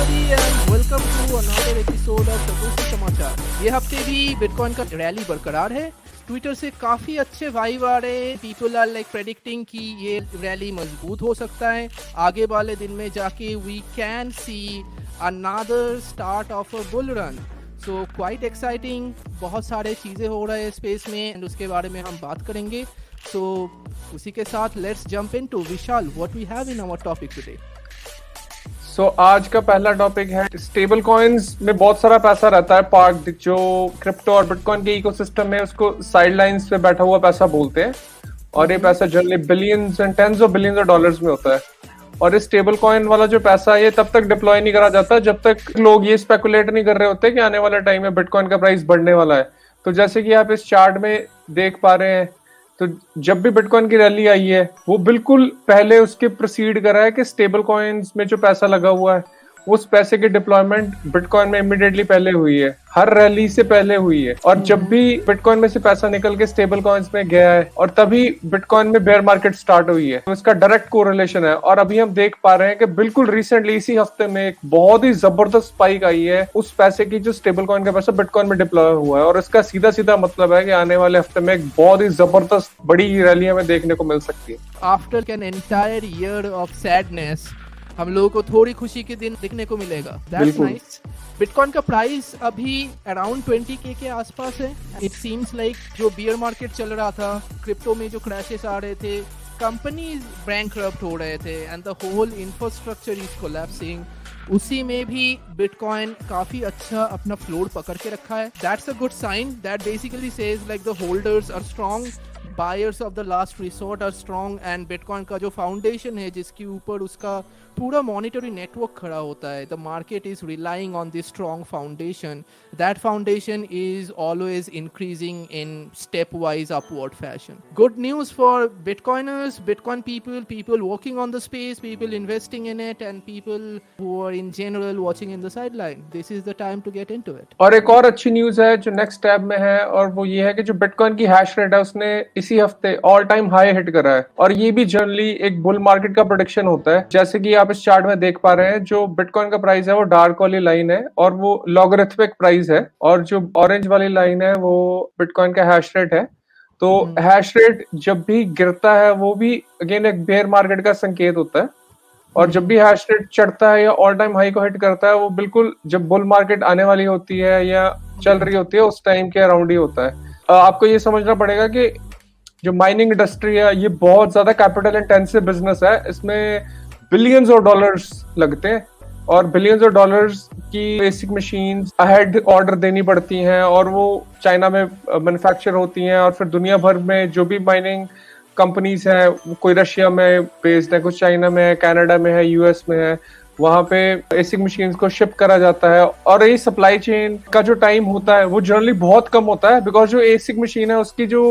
everybody and welcome to another episode of चतुर्थ समाचार। ये हफ्ते भी बिटकॉइन का रैली बरकरार है। ट्विटर से काफी अच्छे वाइब आ रहे हैं। पीपल आर लाइक प्रेडिक्टिंग कि ये रैली मजबूत हो सकता है। आगे वाले दिन में जाके we can see another start of a bull run. So quite exciting, बहुत सारे चीज़ें हो रहे हैं स्पेस में एंड उसके बारे में हम बात करेंगे। सो उसी के साथ let's jump into Vishal, what we have in our topic today. आज का पहला टॉपिक है स्टेबल कॉइन्स में बहुत सारा पैसा रहता है पार्क, जो क्रिप्टो और बिटकॉइन के इकोसिस्टम में उसको साइड लाइन्स पे बैठा हुआ पैसा बोलते हैं। और ये पैसा generally billions and tens of billions of dollars में होता है। और इस स्टेबल कॉइन वाला जो पैसा है ये तब तक डिप्लॉय नहीं करा जाता जब तक लोग ये स्पेकुलेट नहीं कर रहे होते कि आने वाले टाइम में बिटकॉइन का प्राइस बढ़ने वाला है। तो जैसे कि आप इस चार्ट में देख पा रहे हैं, तो जब भी बिटकॉइन की रैली आई है वो बिल्कुल पहले उसके प्रोसीड करा है कि स्टेबल कॉइन्स में जो पैसा लगा हुआ है उस पैसे की डिप्लॉयमेंट बिटकॉइन में इमीडिएटली पहले हुई है, हर रैली से पहले हुई है। और जब भी बिटकॉइन में से पैसा निकल के स्टेबल कॉइन्स में गया है और तभी बिटकॉइन में बेयर मार्केट स्टार्ट हुई है। तो इसका डायरेक्ट कोरिलेशन है। और अभी हम देख पा रहे हैं कि बिल्कुल रिसेंटली इसी हफ्ते में एक बहुत ही जबरदस्त स्पाइक आई है उस पैसे की जो स्टेबल कॉइन का पैसा बिटकॉइन में डिप्लॉय हुआ है। और इसका सीधा सीधा मतलब है कि आने वाले हफ्ते में एक बहुत ही जबरदस्त बड़ी रैली हमें देखने को मिल सकती है। After an entire year of sadness हम लोगों को थोड़ी खुशी के दिन देखने को मिलेगा। That's nice. बिटकॉइन का प्राइस अभी अराउंड 20K के आसपास है। इट सीम्स लाइक जो बियर मार्केट चल रहा था, क्रिप्टो में जो क्रैशेस आ रहे थे, कंपनीज बैंकरप्ट हो रहे थे and the whole infrastructure is collapsing, उसी में भी बिटकॉइन काफी अच्छा अपना फ्लोर पकड़ के रखा है। That's a good sign. That basically says like the holders are strong, buyers of the last resort are strong and bitcoin का जो फाउंडेशन है जिसके ऊपर उसका पूरा मॉनिटरी नेटवर्क खड़ा होता है, the market is relying on this strong foundation. That foundation is always increasing in step wise upward fashion. Good news for bitcoiners, bitcoin people working on the space, people investing in it and people who are in general watching in the sideline. This is the time to get into it. और एक और अच्छी news है जो next tab में है, और वो ये है कि जो बिटकॉइन की हैश रेट है उसने इसी हफ्ते ऑल टाइम हाई हिट करा है। और ये भी जनरली एक बुल मार्केट का प्रेडिक्शन होता है। जैसे कि आप इस चार्ट में देख पा रहे हैं, जो बिटकॉइन का प्राइस है वो डार्क वाली लाइन है और वो लॉगरिथमिक प्राइस है, और जो ऑरेंज वाली लाइन है वो बिटकॉइन का हैश रेट है। तो हैश रेट जब भी गिरता है वो भी अगेन एक बेयर मार्केट का संकेत होता है। और जब भी हैश रेट चढ़ता है या ऑल टाइम हाई को हिट करता है वो बिल्कुल जब बुल मार्केट आने वाली होती है या चल रही होती है उस टाइम के अराउंड ही होता है। आपको ये समझना पड़ेगा कि जो माइनिंग इंडस्ट्री है ये बहुत ज्यादा कैपिटल इंटेंसिव बिजनेस है। इसमें बिलियंस ऑफ डॉलर्स लगते हैं और बिलियंस ऑफ डॉलर्स की बेसिक मशीन्स अहेड ऑर्डर देनी पड़ती हैं और वो चाइना में मैन्युफैक्चर होती हैं। और फिर दुनिया भर में जो भी माइनिंग कंपनीज हैं, कोई रशिया में बेस्ड है, कुछ चाइना में है, कनाडा में है, यूएस में है, वहां पे बेसिक मशीन्स को शिप करा जाता है। और ये सप्लाई चेन का जो टाइम होता है वो जनरली बहुत कम होता है, बिकॉज जो एसिक मशीन है उसकी जो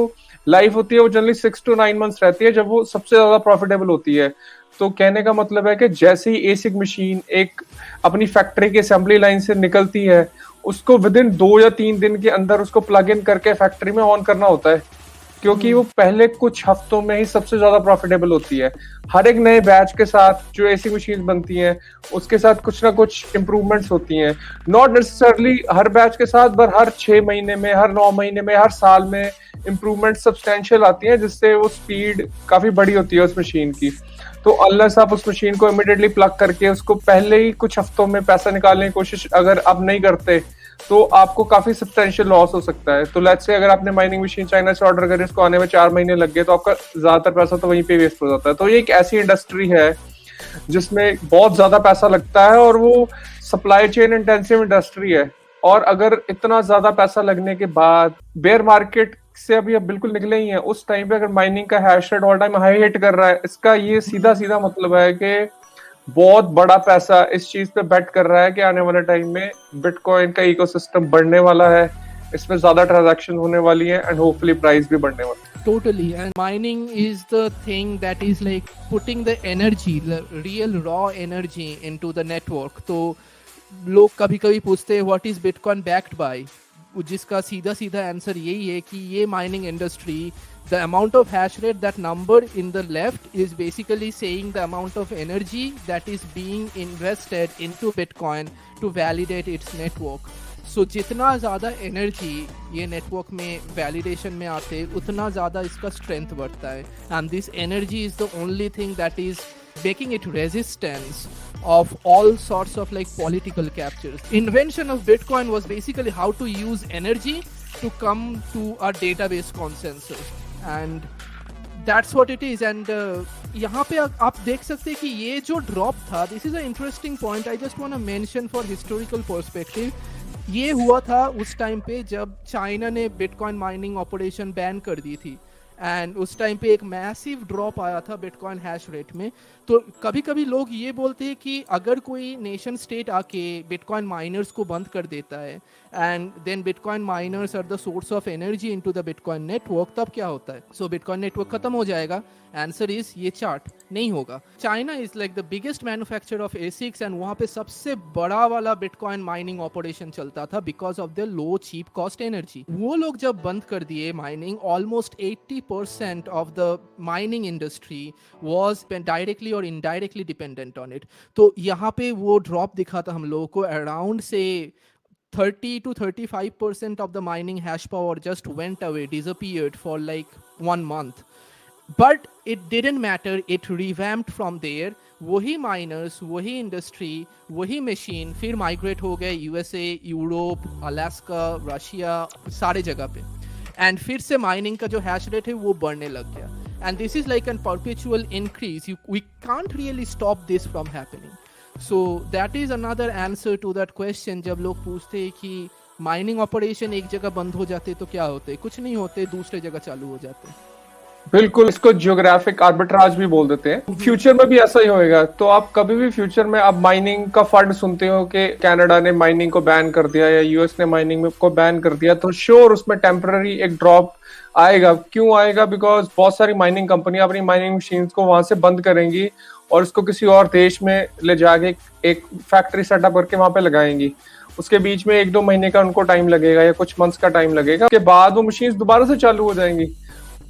लाइफ होती है वो जनरली 6 to 9 मंथ्स रहती है, जब वो सबसे ज्यादा प्रॉफिटेबल होती है। तो कहने का मतलब है कि जैसे ही एसिक मशीन एक अपनी फैक्ट्री के असेंबली लाइन से निकलती है उसको विद इन 2 या 3 दिन के अंदर उसको प्लग इन करके फैक्ट्री में ऑन करना होता है, क्योंकि वो पहले कुछ हफ्तों में ही सबसे ज्यादा प्रॉफिटेबल होती है। हर एक नए बैच के साथ जो एसी मशीन बनती हैं उसके साथ कुछ ना कुछ इंप्रूवमेंट्स होती हैं। नॉट नेसेसरली हर बैच के साथ, पर हर 6 महीने में, हर 9 महीने में, हर साल में इंप्रूवमेंट सब्सटेंशियल आती है, जिससे वो स्पीड काफी बड़ी होती है उस मशीन की। तो अनलेस आप उस मशीन को इमीडिएटली प्लग करके उसको पहले ही कुछ हफ्तों में पैसा निकालने की कोशिश अगर आप नहीं करते तो आपको काफी सब्सटेंशियल लॉस हो सकता है। तो लेट्स से अगर आपने माइनिंग मशीन चाइना से ऑर्डर करी, उसको आने में 4 महीने लग गए, तो आपका ज्यादातर पैसा तो वहीं पे वेस्ट हो जाता है। तो ये एक ऐसी इंडस्ट्री है जिसमें बहुत ज्यादा पैसा लगता है और वो सप्लाई चेन इंटेंसिव इंडस्ट्री है। और अगर इतना ज्यादा पैसा लगने के बाद बेयर मार्केट से अभी अब बिल्कुल निकले ही हैं, उस टाइम पे अगर माइनिंग का hash rate all time high hit कर रहा है, इसका ये सीधा सीधा मतलब है कि बहुत बड़ा पैसा इस चीज पे बेट कर रहा है कि आने वाले टाइम में बिटकॉइन का इकोसिस्टम बढ़ने वाला है, इसमें ज्यादा ट्रांजैक्शन होने वाली है एंड होपफुली प्राइस भी बढ़ने वाला है। Totally, and mining is the thing that is like putting the energy, the real raw energy into the network. तो लोग कभी कभी पूछते हैं what is Bitcoin backed by, जिसका सीधा सीधा आंसर यही है कि ये mining industry the amount of hash rate, that number in the left is basically saying the amount of energy that is being invested into Bitcoin to validate its network. So जितना ज़्यादा energy ये network में validation में आते उतना ज़्यादा इसका strength बढ़ता है, and this energy is the only thing that is making it resistance of all sorts of like political captures. Invention of Bitcoin was basically how to use energy to come to a database consensus, and that's what it is. And यहाँ पे आप देख सकते हैं कि ये जो drop था, this is a interesting point, I just want to mention for historical perspective. ये हुआ था उस टाइम पे जब चाइना ने बिटकॉइन माइनिंग ऑपरेशन बैन कर दी थी, एंड उस टाइम पे एक मैसिव ड्रॉप आया था बिटकॉइन हैश रेट में. तो कभी कभी लोग ये बोलते हैं कि अगर कोई नेशन स्टेट आके बिटकॉइन माइनर्स को बंद कर देता है and then bitcoin miners are the source of energy into the bitcoin network, तब क्या होता है? सो बिटकॉइन नेटवर्क खत्म हो जाएगा. आंसर इज ये चार्ट नहीं होगा. China is like the biggest manufacturer of ASICs, and वहाँ पे सबसे बड़ा वाला बिटकॉइन माइनिंग ऑपरेशन चलता था because of the low cheap cost energy. वो लोग जब बंद कर दिए mining, almost 80% of the mining industry was directly और इनडायरेक्टली डिपेंडेंट ऑन इट. तो यहाँ पे वो ड्रॉप दिखा था हम लोगों को, अराउंड से 30 to 35% of the mining hash power just went away, disappeared for like 1 month. But it didn't matter, it revamped from there. वही माइनर्स, वही इंडस्ट्री, वही मशीन फिर माइग्रेट हो गए यूएसए, यूरोप, अलास्का, रशिया, सारे जगह पे, एंड फिर से माइनिंग का जो हैश रेट है वो बढ़ने लग गया. And this is like an perpetual increase. We can't really stop this from happening. So that is another answer to that question. जब लोग पूछते हैं कि माइनिंग ऑपरेशन एक जगह बंद हो जाते तो क्या होते, कुछ नहीं होते, दूसरे जगह चालू हो जाते. बिल्कुल, इसको जियोग्राफिक आर्बिट्राज भी बोल देते हैं. फ्यूचर में भी ऐसा ही होएगा. तो आप कभी भी फ्यूचर में आप माइनिंग का फंड सुनते हो कि कनाडा ने माइनिंग को बैन कर दिया या यूएस ने माइनिंग को बैन कर दिया, तो श्योर उसमें टेम्पररी एक ड्रॉप आएगा. क्यों आएगा? बिकॉज बहुत सारी माइनिंग कंपनियां अपनी माइनिंग मशीन को वहां से बंद करेंगी और उसको किसी और देश में ले जाके एक फैक्ट्री सेटअप करके वहां पे लगाएंगी. उसके बीच में 1-2 महीने का उनको टाइम लगेगा या कुछ मंथ्स का टाइम लगेगा. उसके बाद वो मशीन दोबारा से चालू हो जाएंगी.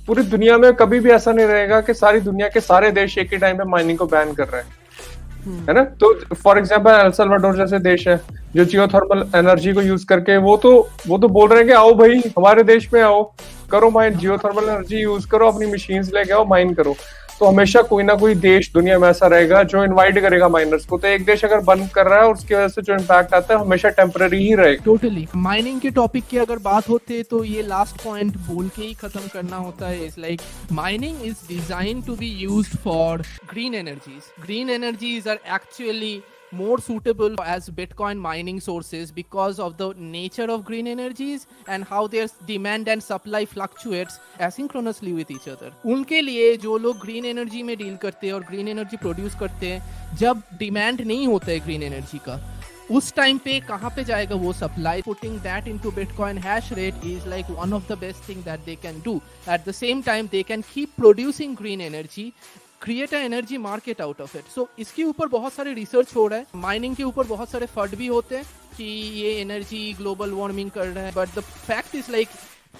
पूरी दुनिया में कभी भी ऐसा नहीं रहेगा कि सारी दुनिया के सारे देश एक ही टाइम पे माइनिंग को बैन कर रहे हैं, है ना. तो फॉर एग्जांपल एल सल्वाडोर जैसे देश है जो जियोथर्मल एनर्जी को यूज करके वो तो बोल रहे हैं कि आओ भाई हमारे देश में आओ, करो माइन, जियोथर्मल एनर्जी यूज करो, अपनी मशीन्स लेके आओ, माइन करो. तो हमेशा कोई ना कोई देश दुनिया में ऐसा रहेगा जो इनवाइट करेगा माइनर्स को. तो एक देश अगर बंद कर रहा है और उसकी वजह से जो इम्पैक्ट आता है हमेशा टेम्पररी ही रहेगा. टोटली. माइनिंग के टॉपिक की अगर बात होती है तो ये लास्ट पॉइंट बोल के ही खत्म करना होता है. It's like mining is design to be used for green energies. Green energies are actually more suitable as Bitcoin mining sources because of the nature of green energies and how their demand and supply fluctuates asynchronously with each other. उनके लिए जो लोग green energy में deal करते हैं और green energy produce करते हैं, जब डिमांड नहीं होता है ग्रीन एनर्जी का, उस टाइम पे कहाँ पे जाएगा वो supply? Putting that into bitcoin hash rate is like one of the best thing that they can do. At the same time they can keep producing green energy, create a energy market out of it. So इसके ऊपर बहुत सारे research हो रहा है. Mining के ऊपर बहुत सारे फंड भी होते हैं कि ये एनर्जी ग्लोबल वार्मिंग कर रहा है, but the fact is like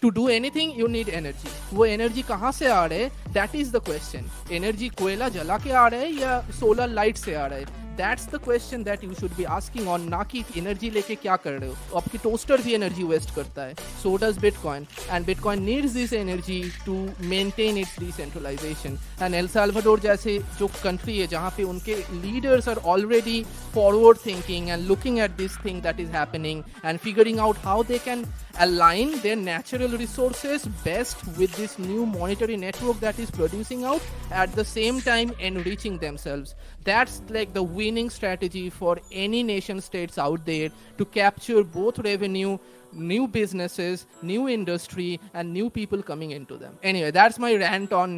to do anything you need energy. वो एनर्जी कहाँ से आ रहा है, that is the question. Energy कोयला जला के आ रहा है या सोलर लाइट से आ रहा है? That's the question that you should be asking on, ना कि एनर्जी लेके क्या कर रहे हो. आपकी टोस्टर भी एनर्जी वेस्ट करता है, so does bitcoin, and bitcoin needs this energy to maintain its decentralization. And El Salvador जैसे जो कंट्री है जहाँ पे उनके leaders are already forward thinking and looking at this thing that is happening and figuring out how they can align their natural resources best with this new monetary network that is producing out, at the same time enriching themselves. That's like the winning strategy for any nation states out there to capture both revenue, new businesses, new industry and new people coming into them. Anyway, that's my rant on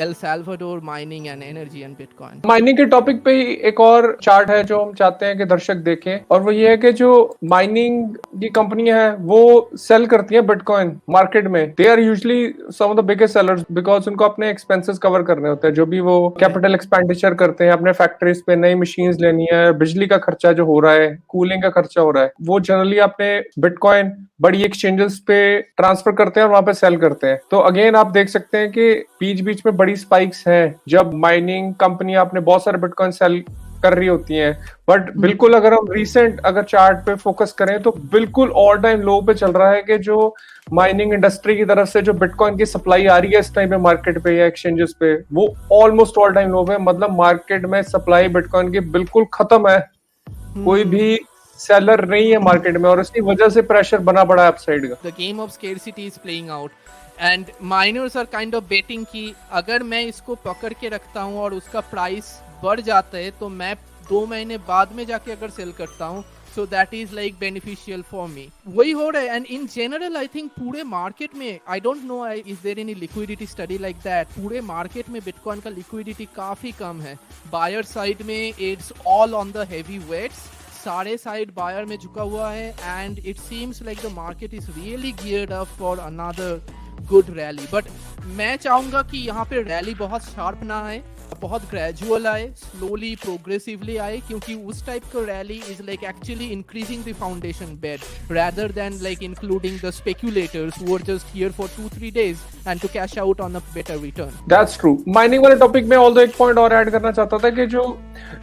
El Salvador mining and energy and Bitcoin. Mining के topic पे ही एक और chart है जो हम चाहते हैं कि दर्शक देखें, और वो ये है कि जो माइनिंग की कंपनियां हैं वो सेल करती हैं बिटकॉइन मार्केट में. They are usually some of the biggest sellers because उनको अपने एक्सपेंसेस कवर करने होते हैं. जो भी वो कैपिटल एक्सपेंडिचर करते हैं अपने फैक्ट्रीज पे, नई मशीन्स लेनी है, बिजली का खर्चा जो हो रहा है, कूलिंग का खर्चा हो रहा है, वो जनरली अपने बिटकॉइन बड़ी एक्सचेंजेस पे ट्रांसफर करते हैं और वहां पे सेल करते हैं। तो अगेन आप देख सकते हैं कि बीच बीच में बड़ी स्पाइक्स हैं जब माइनिंग कंपनी आपने बहुत सारे बिटकॉइन सेल कर रही होती हैं। बट बिल्कुल अगर हम रिसेंट अगर चार्ट पे फोकस करें तो बिल्कुल ऑल टाइम लो पे चल रहा है कि जो माइनिंग इंडस्ट्री की तरफ से जो बिटकॉइन की सप्लाई आ रही है इस टाइम पे मार्केट पे या एक्सचेंजेस पे, वो ऑलमोस्ट ऑल टाइम लो पे। मतलब मार्केट में सप्लाई बिटकॉइन की बिल्कुल खत्म है, कोई भी सेलर नहीं है मार्केट में और इसकी वजह से प्रेशर बना पड़ा है अपसाइड का। The game of scarcity is playing out and miners are kind of betting कि अगर मैं इसको पकड़ के रखता हूँ और उसका प्राइस बढ़ जाता है तो मैं 2 महीने बाद में जाके अगर सेल करता हूँ, so that is like beneficial for me. वही हो रहा है। and in general I think पूरे मार्केट में I don't know is there any liquidity study like that, पूरे मार्केट में बिटकॉइन का लिक्विडिटी काफी कम है। बायर साइड में it's all on the heavy weights, सारे साइड बायर में झुका हुआ है and it seems like the market is really geared up for another good rally. But मैं चाहूंगा कि यहाँ पे रैली बहुत शार्प ना आए, बहुत ग्रेजुअल आए, स्लोली प्रोग्रेसिवली आए, क्योंकि उस टाइप का rally is like actually increasing the foundation bed rather than like including the speculators who are just here for 2-3 days and to cash out on a better return. That's true. Mining वाले topic में although एक point और add करना चाहता था कि जो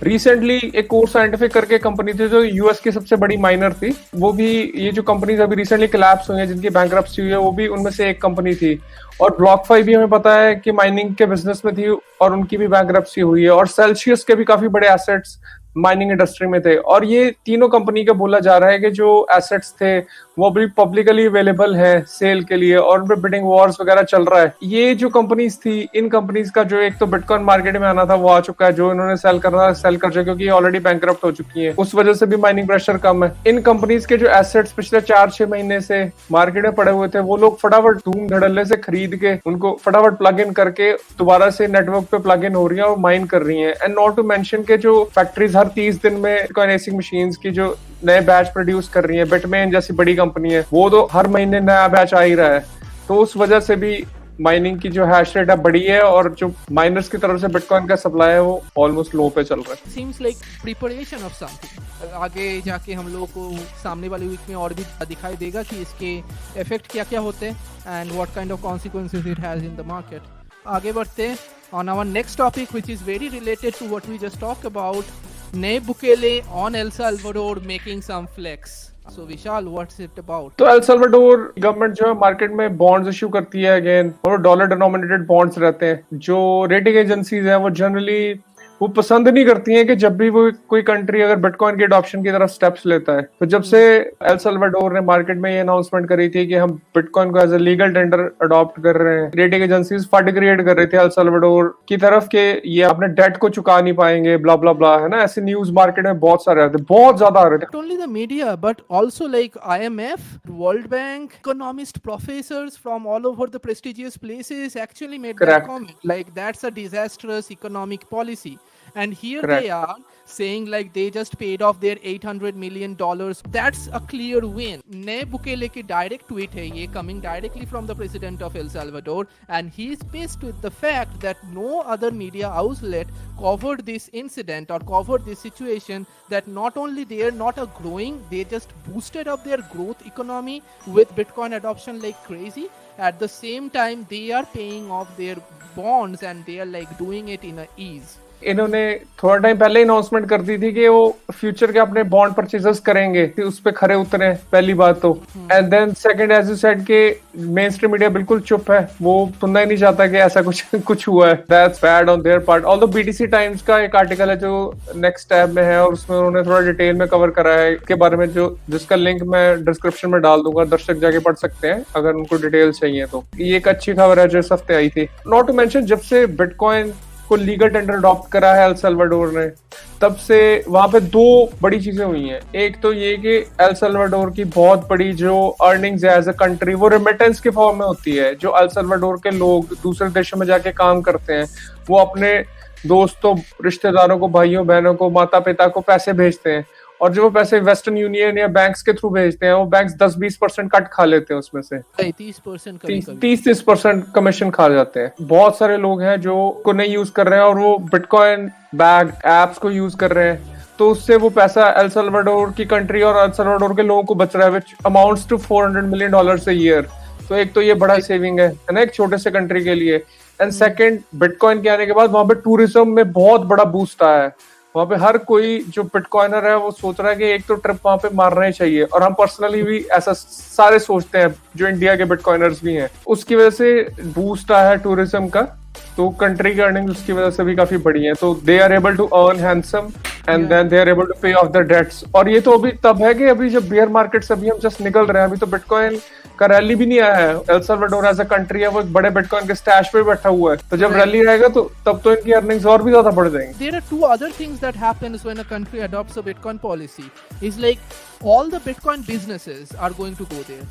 recently एक कोर साइंटिफिक करके कंपनी थी जो यूएस की सबसे बड़ी माइनर थी, वो भी ये जो कंपनीज अभी रिसेंटली कोलैप्स हुई हैं जिनकी बैंकरप्सी हुई है वो भी उनमें से एक कंपनी थी। और ब्लॉकफाई भी हमें पता है कि माइनिंग के बिजनेस में थी और उनकी भी बैंकरप्सी हुई है। और सेल्सियस के भी काफी बड़े एसेट्स माइनिंग इंडस्ट्री में थे। और ये तीनों कंपनी का बोला जा रहा है कि जो एसेट्स थे वो अभी पब्लिकली अवेलेबल है सेल के लिए और उन पे बिडिंग वॉर्स वगैरह चल रहा है। ये जो कंपनीज थी, इन कंपनीज का जो एक तो बिटकॉइन मार्केट में आना था वो आ चुका है, जो इन्होंने सेल करना था सेल कर चुके क्योंकि ये ऑलरेडी बैंकरप्ट हो चुकी है, उस वजह से भी माइनिंग प्रेशर कम है। इन कंपनीज के जो एसेट्स पिछले 4-6 महीने से मार्केट में पड़े हुए थे वो लोग फटाफट धूम धड़ल्ले से खरीद के उनको फटाफट प्लग इन करके दोबारा से नेटवर्क पे प्लग इन हो रही है और माइन कर रही है। एंड नॉट टू मेंशन के जो फैक्ट्रीज हर 30 दिन में बिटकॉइन एसिंग मशीन्स की जो नए बैच प्रोड्यूस कर रही है, बिटमेन जैसी बड़ी कंपनी है वो तो हर महीने नया बैच आ ही रहा है। तो उस वजह से भी माइनिंग की जो हैश रेट है बड़ी है और जो माइनर्स की तरफ से बिटकॉइन का सप्लाई है वो ऑलमोस्ट लो पे चल रहा है। Seems like preparation of something. आगे जाके हम लोगों को सामने वाले वीक में और भी दिखाई देगा कि इसके इफेक्ट क्या क्या होते हैं and what kind of consequences it has in the market. आगे बढ़ते हैं on our next topic which is very related to what we just talk about, Nayib Bukele on El Salvador making some flex. So Vishal, what's it about? तो El Salvador government जो है market में bonds issue करती है again, और dollar denominated bonds रहते हैं। जो रेटिंग एजेंसीज हैं वो जनरली वो पसंद नहीं करती हैं कि जब भी वो कोई कंट्री अगर बिटकॉइन के अडॉप्शन की तरफ स्टेप्स लेता है। तो जब से एल सल्वाडोर ने मार्केट में ये अनाउंसमेंट करी थी कि हम बिटकॉइन को as a legal tender adopt कर रहे हैं, रेटिंग एजेंसीज फट क्रिएट कर रही थी एल सल्वाडोर की तरफ के ये अपने डेट को चुका नहीं पाएंगे, ब्ला ब्ला ब्ला, है ना। ऐसे न्यूज मार्केट में बहुत सारे आते, बहुत ज्यादा आ रहे थे। Not only the media but also like IMF, World Bank, economist professors from all over the prestigious places actually made that comment, like that's a disastrous economic policy. And here they are saying like they just paid off their $800 million. That's a clear win. Nayib Bukele की direct tweet है ये, coming directly from the president of El Salvador, and he is pissed with the fact that no other media outlet covered this incident or covered this situation, that not only they are not a growing, they just boosted up their growth economy with Bitcoin adoption like crazy. At the same time they are paying off their bonds and they are like doing it in a ease. इन्होंने थोड़ा time पहले ही announcement कर दी थी कि वो future के अपने bond purchases करेंगे, उस पे खरे उतरे, पहली बात तो। And then second, as you said के मेन स्ट्रीम मीडिया बिल्कुल चुप है, वो सुनना ही नहीं चाहता कि ऐसा कुछ हुआ है। That's bad on their part. Although BTC times का एक आर्टिकल है जो नेक्स्ट टैब में है और उसमें उन्होंने थोड़ा डिटेल में कवर करा है इसके बारे में, जो जिसका लिंक मैं डिस्क्रिप्शन में डाल दूंगा, दर्शक जाके पढ़ सकते हैं अगर उनको डिटेल चाहिए तो। ये एक अच्छी खबर है जो इस हफ्ते आई थी। नॉट टू मेंशन जब से बिटकॉइन को लीगल टेंडर अडॉप्ट करा है एल सल्वाडोर ने, तब से वहां पे 2 बड़ी चीजें हुई हैं। एक तो ये कि एल सल्वाडोर की बहुत बड़ी जो अर्निंग्स है एज अ कंट्री वो रेमिटेंस के फॉर्म में होती है। जो एल सल्वाडोर के लोग दूसरे देशों में जाके काम करते हैं वो अपने दोस्तों, रिश्तेदारों को, भाइयों बहनों को, माता पिता को पैसे भेजते हैं, और जो वो पैसे वेस्टर्न यूनियन या बैंक्स के थ्रू भेजते हैं वो बैंक्स 10-20% कट खा लेते हैं, उसमें से 30% कमीशन खा जाते हैं। बहुत सारे लोग हैं जो को नहीं यूज कर रहे हैं और वो बिटकॉइन बैग एप्स को यूज कर रहे हैं तो उससे वो पैसा एल सल्वाडोर की कंट्री और एल सल्वाडोर के लोगों को बच रहा है, विच amounts to $400 million a year। तो एक तो ये बड़ा सेविंग है ना, एक छोटे से कंट्री के लिए। एंड सेकंड, बिटकॉइन के आने के बाद वहां पे टूरिज्म में बहुत बड़ा बूस्ट आया है। वहां पे हर कोई जो बिटकॉइनर है वो सोच रहा है कि एक तो ट्रिप वहां पे मारना ही चाहिए, और हम पर्सनली भी ऐसा सारे सोचते हैं जो इंडिया के बिटकॉइनर्स भी हैं। उसकी वजह से बूस्ट आया है टूरिज्म का, तो कंट्री की अर्निंग उसकी वजह से भी काफी बढ़ी है। तो they are able to earn handsome and then they are able to pay off the debts. और ये तो अभी तब है कि अभी जब बियर मार्केट से अभी हम जस्ट निकल रहे हैं, अभी तो बिटकॉइन का रैली भी नहीं आया है। El Salvador as a country है वो एक बड़े बिटकॉइन के स्टैश पे बैठा हुआ है, तो जब रैली आएगा तो तब तो इनकी अर्निंग्स और भी ज्यादा बढ़ जाएंगी। There are two other things that happens when a country adopts a Bitcoin policy. Is like all the Bitcoin businesses are going to go there.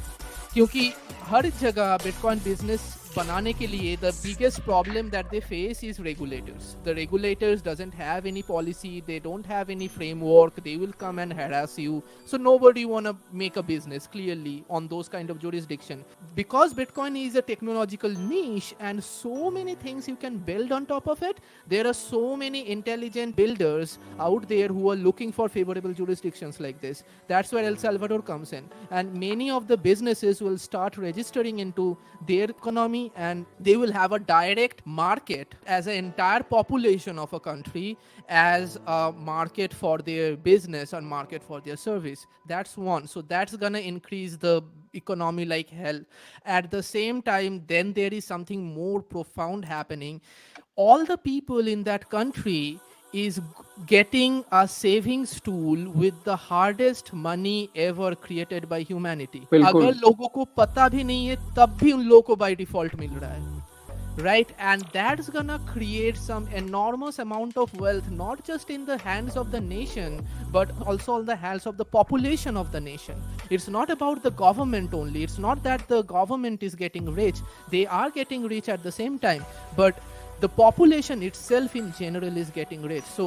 क्योंकि हर जगह बिटकॉइन बिजनेस बनाने के लिए the biggest problem that they face is regulators. The regulators doesn't have any policy, they don't have any framework, they will come and harass you, so nobody want to make a business clearly on those kind of jurisdiction. Because Bitcoin is a technological niche and so many things you can build on top of it, there are so many intelligent builders out there who are looking for favorable jurisdictions like this. That's where El Salvador comes in, and many of the businesses will start registering into their economy, and they will have a direct market as an entire population of a country as a market for their business or market for their service. That's one. So that's gonna increase the economy like hell. At the same time, then there is something more profound happening. All the people in that country is getting a savings tool with the hardest money ever created by humanity. बिल्कुल। अगर लोगों को पता भी नहीं है तब भी उन लोगों को by default मिल रहा है, right? And that's gonna create some enormous amount of wealth, not just in the hands of the nation but also in the hands of the population of the nation. It's not about the government only. It's not that the government is getting rich. They are getting rich at the same time, but the population itself in general is getting rich. So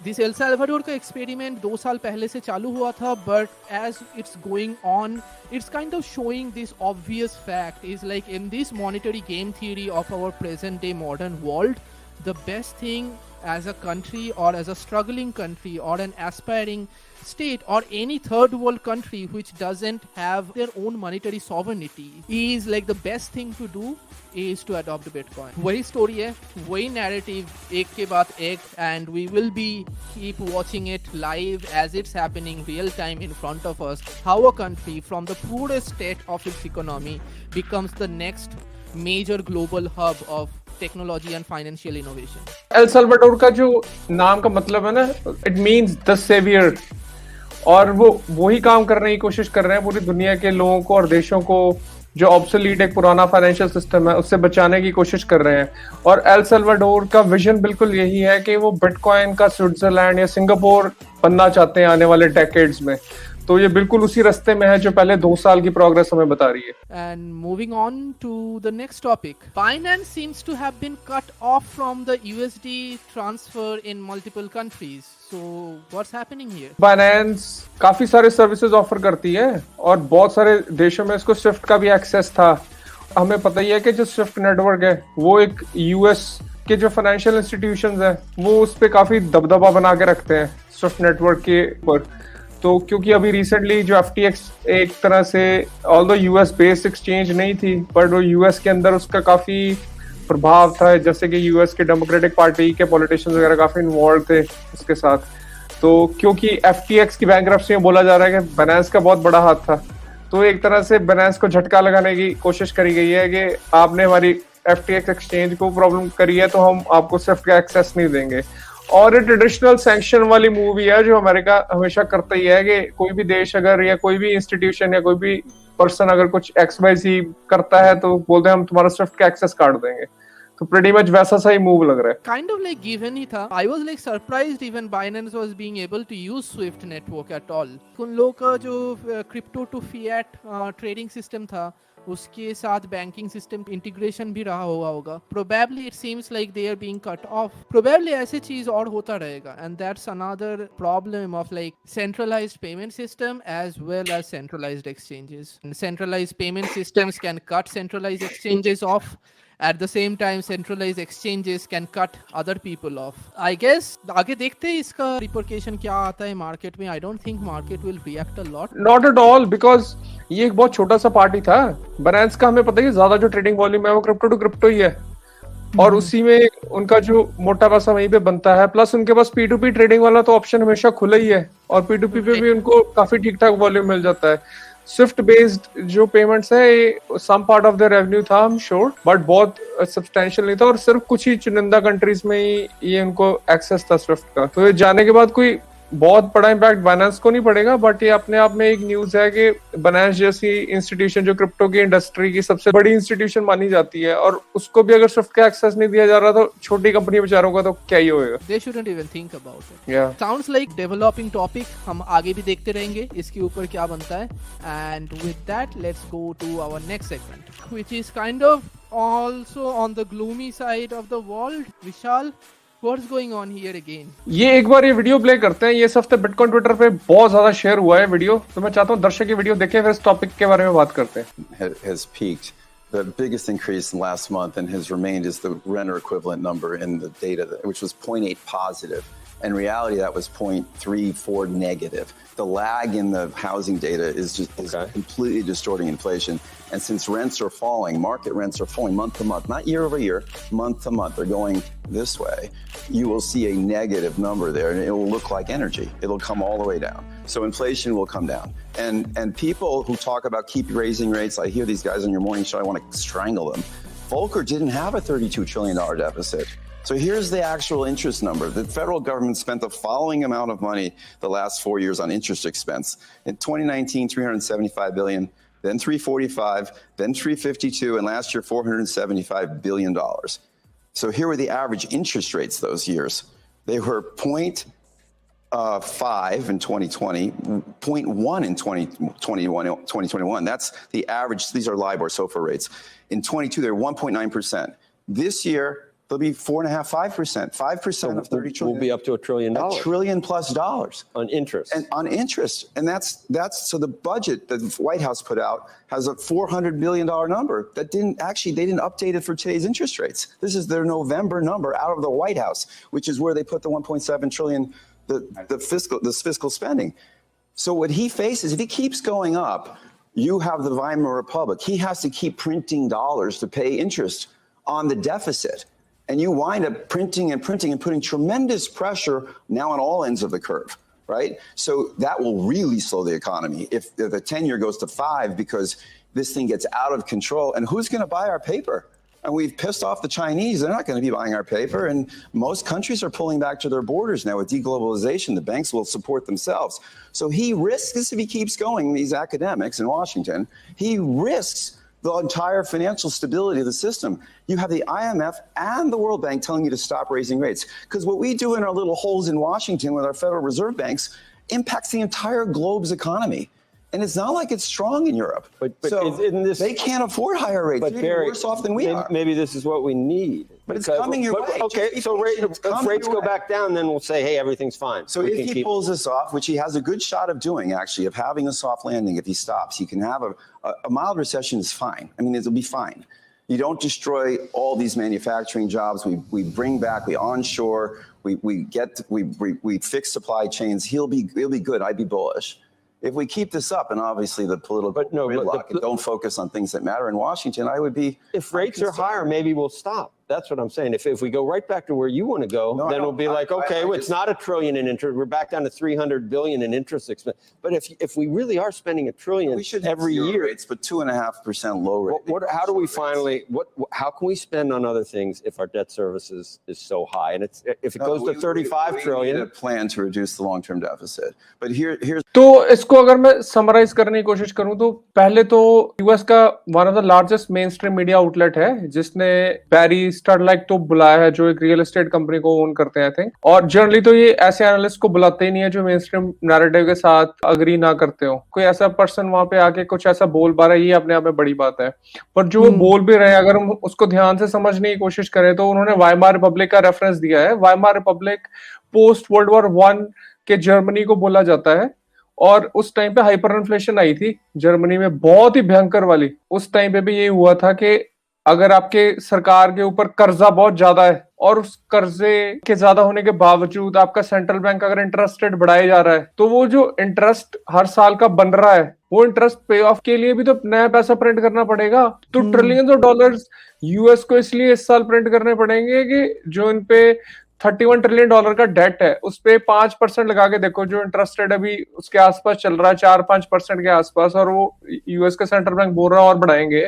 this El Salvador का experiment 2 साल पहले से चालू हुआ था, but as it's going on, it's kind of showing this obvious fact is like in this monetary game theory of our present day modern world, the best thing as a country or as a struggling country or an aspiring state or any third world country which doesn't have their own monetary sovereignty is like the best thing to do is to adopt Bitcoin. वही story है, वही narrative, एक के बाद एक, and we will be keep watching it live as it's happening real time in front of us, how a country from the poorest state of its economy becomes the next major global hub of technology and financial innovation. El Salvador का जो नाम का मतलब है ना, it means the saviour, और वो वही काम करने की कोशिश कर रहे हैं पूरी दुनिया के लोगों को और देशों को जो ऑब्सोलीट एक पुराना फाइनेंशियल सिस्टम है उससे बचाने की कोशिश कर रहे हैं। और एल सल्वाडोर का विजन बिल्कुल यही है कि वो बिटकॉइन का स्विट्जरलैंड या सिंगापुर बनना चाहते हैं आने वाले डेकेड्स में। तो ये बिल्कुल उसी रास्ते में है जो पहले 2 साल की प्रोग्रेस हमें बता रही है। And moving on to the next topic, Binance seems to have been cut off from the USD transfer in multiple countries. So what's happening here? Binance काफी सारे सर्विसेज ऑफर करती है और बहुत सारे देशों में इसको स्विफ्ट का भी एक्सेस था। हमें पता ही है कि जो स्विफ्ट नेटवर्क है वो एक यूएस के जो फाइनेंशियल इंस्टीट्यूशंस है वो उस पर काफी दबदबा बना के रखते हैं स्विफ्ट नेटवर्क के ऊपर। तो क्योंकि अभी रिसेंटली जो FTX एक तरह से ऑल्दो यूएस बेस्ड एक्सचेंज नहीं थी, बट वो यूएस के अंदर उसका काफी प्रभाव था, जैसे कि यूएस के डेमोक्रेटिक पार्टी के पॉलिटिशियंस वगैरह काफी इन्वॉल्व थे उसके साथ। तो क्योंकि FTX की बैंकरप्सी में बोला जा रहा है कि बाइनेंस का बहुत बड़ा हाथ था, तो एक तरह से बाइनेंस को झटका लगाने की कोशिश करी गई है कि आपने हमारी FTX एक्सचेंज को प्रॉब्लम करी है तो हम आपको स्विफ्ट का एक्सेस नहीं देंगे। और ये ट्रेडिशनल सैंक्शन वाली मूवी है जो अमेरिका हमेशा करता ही है कि कोई भी देश अगर या कोई भी इंस्टीट्यूशन या कोई भी पर्सन अगर कुछ XYZ करता है तो बोलते हैं हम तुम्हारा स्विफ्ट का एक्सेस काट देंगे। तो pretty much वैसा सा ही मूव लग रहा है। Kind of like given ही था। I was like surprised even Binance was being able to use Swift network at all. उन लोगों का जो crypto to fiat trading system था उसके साथ बैंकिंग सिस्टम इंटीग्रेशन भी रहा हुआ होगा। Probably it seems like they are being cut off. Probably ऐसे चीज और होता रहेगा, and that's another problem of like centralized payment system as well as centralized exchanges. And centralized payment systems can cut centralized exchanges off, At the same time, centralized exchanges can cut other people off. I guess आगे देखते हैं इसका repercussion क्या आता है market में. I don't think market will react a lot. Not at all, because ये एक बहुत छोटा सा पार्टी था. बनांस का हमें पता है ज्यादा जो ट्रेडिंग वॉल्यूम है वो क्रिप्टो टू क्रिप्टो ही है, और उसी में उनका जो मोटा पैसा वहीं पे बनता है. प्लस उनके पास P2P ट्रेडिंग वाला तो ऑप्शन हमेशा खुला ही है, और P2P पे भी उनको काफी ठीक ठाक वॉल्यूम मिल जाता है. स्विफ्ट बेस्ड जो पेमेंट्स है, some part of the revenue था, आई एम श्योर, बट बहुत सब्सटेंशियल नहीं था, और सिर्फ कुछ ही चुनिंदा कंट्रीज में ही ये उनको एक्सेस था स्विफ्ट का. तो ये जाने के बाद कोई बहुत बड़ा इम्पैक्ट बाइनेंस को नहीं पड़ेगा, बट ये अपने आप में एक न्यूज है कि बाइनेंस जैसी इंस्टीट्यूशन जो क्रिप्टो की इंडस्ट्री की सबसे बड़ी इंस्टीट्यूशन मानी जाती है, और उसको भी अगर स्विफ्ट का एक्सेस नहीं दिया जा रहा तो छोटी कंपनी बेचारों का तो क्या ही होएगा. They shouldn't even think about it. Yeah. Sounds like developing topic. हम आगे भी देखते रहेंगे इसके ऊपर क्या बनता है. And with that, let's go to our next segment, which is kind of also on the gloomy side of the world. Vishal, what's going on here again? ये एक बार ये वीडियो प्ले करते हैं. ये इस हफ्ते बिटकॉइन ट्विटर पे बहुत ज्यादा शेयर हुआ है वीडियो, तो मैं चाहता हूँ दर्शक ये वीडियो देखें, फिर इस टॉपिक के बारे में बात करते हैं. has peaked. The biggest increase in last month and has remained is the renter equivalent number in the data, which was 0.8 positive. In reality, that was 0.34 negative. The lag in the housing data is completely distorting inflation. And since rents are falling, market rents are falling month to month, not year over year, month to month, they're going this way. You will see a negative number there, and it will look like energy. It'll come all the way down. So inflation will come down. And people who talk about keep raising rates, I hear these guys on your morning show, I want to strangle them. Volcker didn't have a $32 trillion deficit. So here's the actual interest number. The federal government spent the following amount of money the last 4 years on interest expense. In 2019, $375 billion, then $345, then $352, and last year $475 billion. So here were the average interest rates those years. They were 0.5 in 2020, 0.1 in 2021. That's the average. These are LIBOR, SOFR rates. In 22, they're 1.9%. This year, they'll be 4.5%, 5%, 5% of 30 trillion. We'll be up to $1 trillion. $1 trillion plus dollars on interest. And on interest. And that's so the budget that the White House put out has a $400 billion number that they didn't update it for today's interest rates. This is their November number out of the White House, which is where they put the 1.7 trillion, this fiscal spending. So what he faces, if he keeps going up, you have the Weimar Republic. He has to keep printing dollars to pay interest on the deficit. And you wind up printing and printing and putting tremendous pressure now on all ends of the curve, right? So that will really slow the economy if the 10-year goes to 5 because this thing gets out of control. And who's going to buy our paper? And we've pissed off the Chinese. They're not going to be buying our paper. And most countries are pulling back to their borders now with deglobalization. The banks will support themselves. So he risks this if he keeps going, these academics in Washington, he risks the entire financial stability of the system. You have the IMF and the World Bank telling you to stop raising rates. Because what we do in our little holes in Washington with our Federal Reserve banks impacts the entire globe's economy. And it's not like it's strong in Europe. But so isn't this, they can't afford higher rates. But They're Barry, worse off than we are. Maybe this is what we need. But it's coming your way. Okay, so if rates go back down, then we'll say, hey, everything's fine. So if he pulls this off, which he has a good shot of doing, actually, of having a soft landing, if he stops, he can have a mild recession is fine. I mean, it'll be fine. You don't destroy all these manufacturing jobs. We bring back, we onshore, we fix supply chains. He'll be good. I'd be bullish. If we keep this up, and obviously the political gridlock, and don't focus on things that matter in Washington, I would be. If rates are higher, maybe we'll stop. That's what I'm saying. If we go right back to where you want to go, then we'll be like, okay, it's not $1 trillion in interest. We're back down to $300 billion in interest expense. But if we really are spending $1 trillion every year, rates, but 2.5% low rate. How do we finally? How can we spend on other things if our debt service is so high? And if it goes to 35 trillion, we need a plan to reduce the long-term deficit. But here's. तो इसको अगर मैं summarise करने की कोशिश करूं तो पहले तो यूएस का one of the largest main stream media outlet है जिसने बैरी स्टरलाइक तो बुलाया है, जो एक रियल एस्टेट कंपनी को ओन करते हैं, आई थिंक. और जनरली तो ये ऐसे एनालिस्ट को बुलाते ही नहीं है जो मेन स्ट्रीम नैरेटिव के साथ अग्री ना करते हो. कोई ऐसा पर्सन वहां पे आके कुछ ऐसा बोल पा रहा है, ये अपने आप में बड़ी बात है. पर जो वो बोल भी रहे हैं, अगर हम उसको ध्यान से समझने की कोशिश करें तो उन्होंने वाइमार रिपब्लिक का रेफरेंस दिया है. Weimar Republic post world war 1 के जर्मनी को बोला जाता है, और उस टाइम पे हाइपर इन्फ्लेशन आई थी जर्मनी में, बहुत ही भयंकर वाली. उस टाइम पे भी ये हुआ था कि अगर आपके सरकार के ऊपर कर्जा बहुत ज्यादा है और उस कर्जे के ज्यादा होने के बावजूद आपका सेंट्रल बैंक अगर इंटरेस्ट रेट बढ़ाया जा रहा है, तो वो जो इंटरेस्ट हर साल का बन रहा है, वो इंटरेस्ट पे ऑफ के लिए भी तो नया पैसा प्रिंट करना पड़ेगा। तो ट्रिलियंस ऑफ डॉलर्स यूएस को इसलिए इस साल प्रिंट करने पड़ेंगे कि जो इन पे $31 ट्रिलियन का डेट है उस पे 5% लगा के देखो, जो इंटरेस्ट रेट अभी उसके आसपास चल रहा है 4-5% के आसपास, और वो यूएस का सेंट्रल बैंक बोल रहा है और बढ़ाएंगे,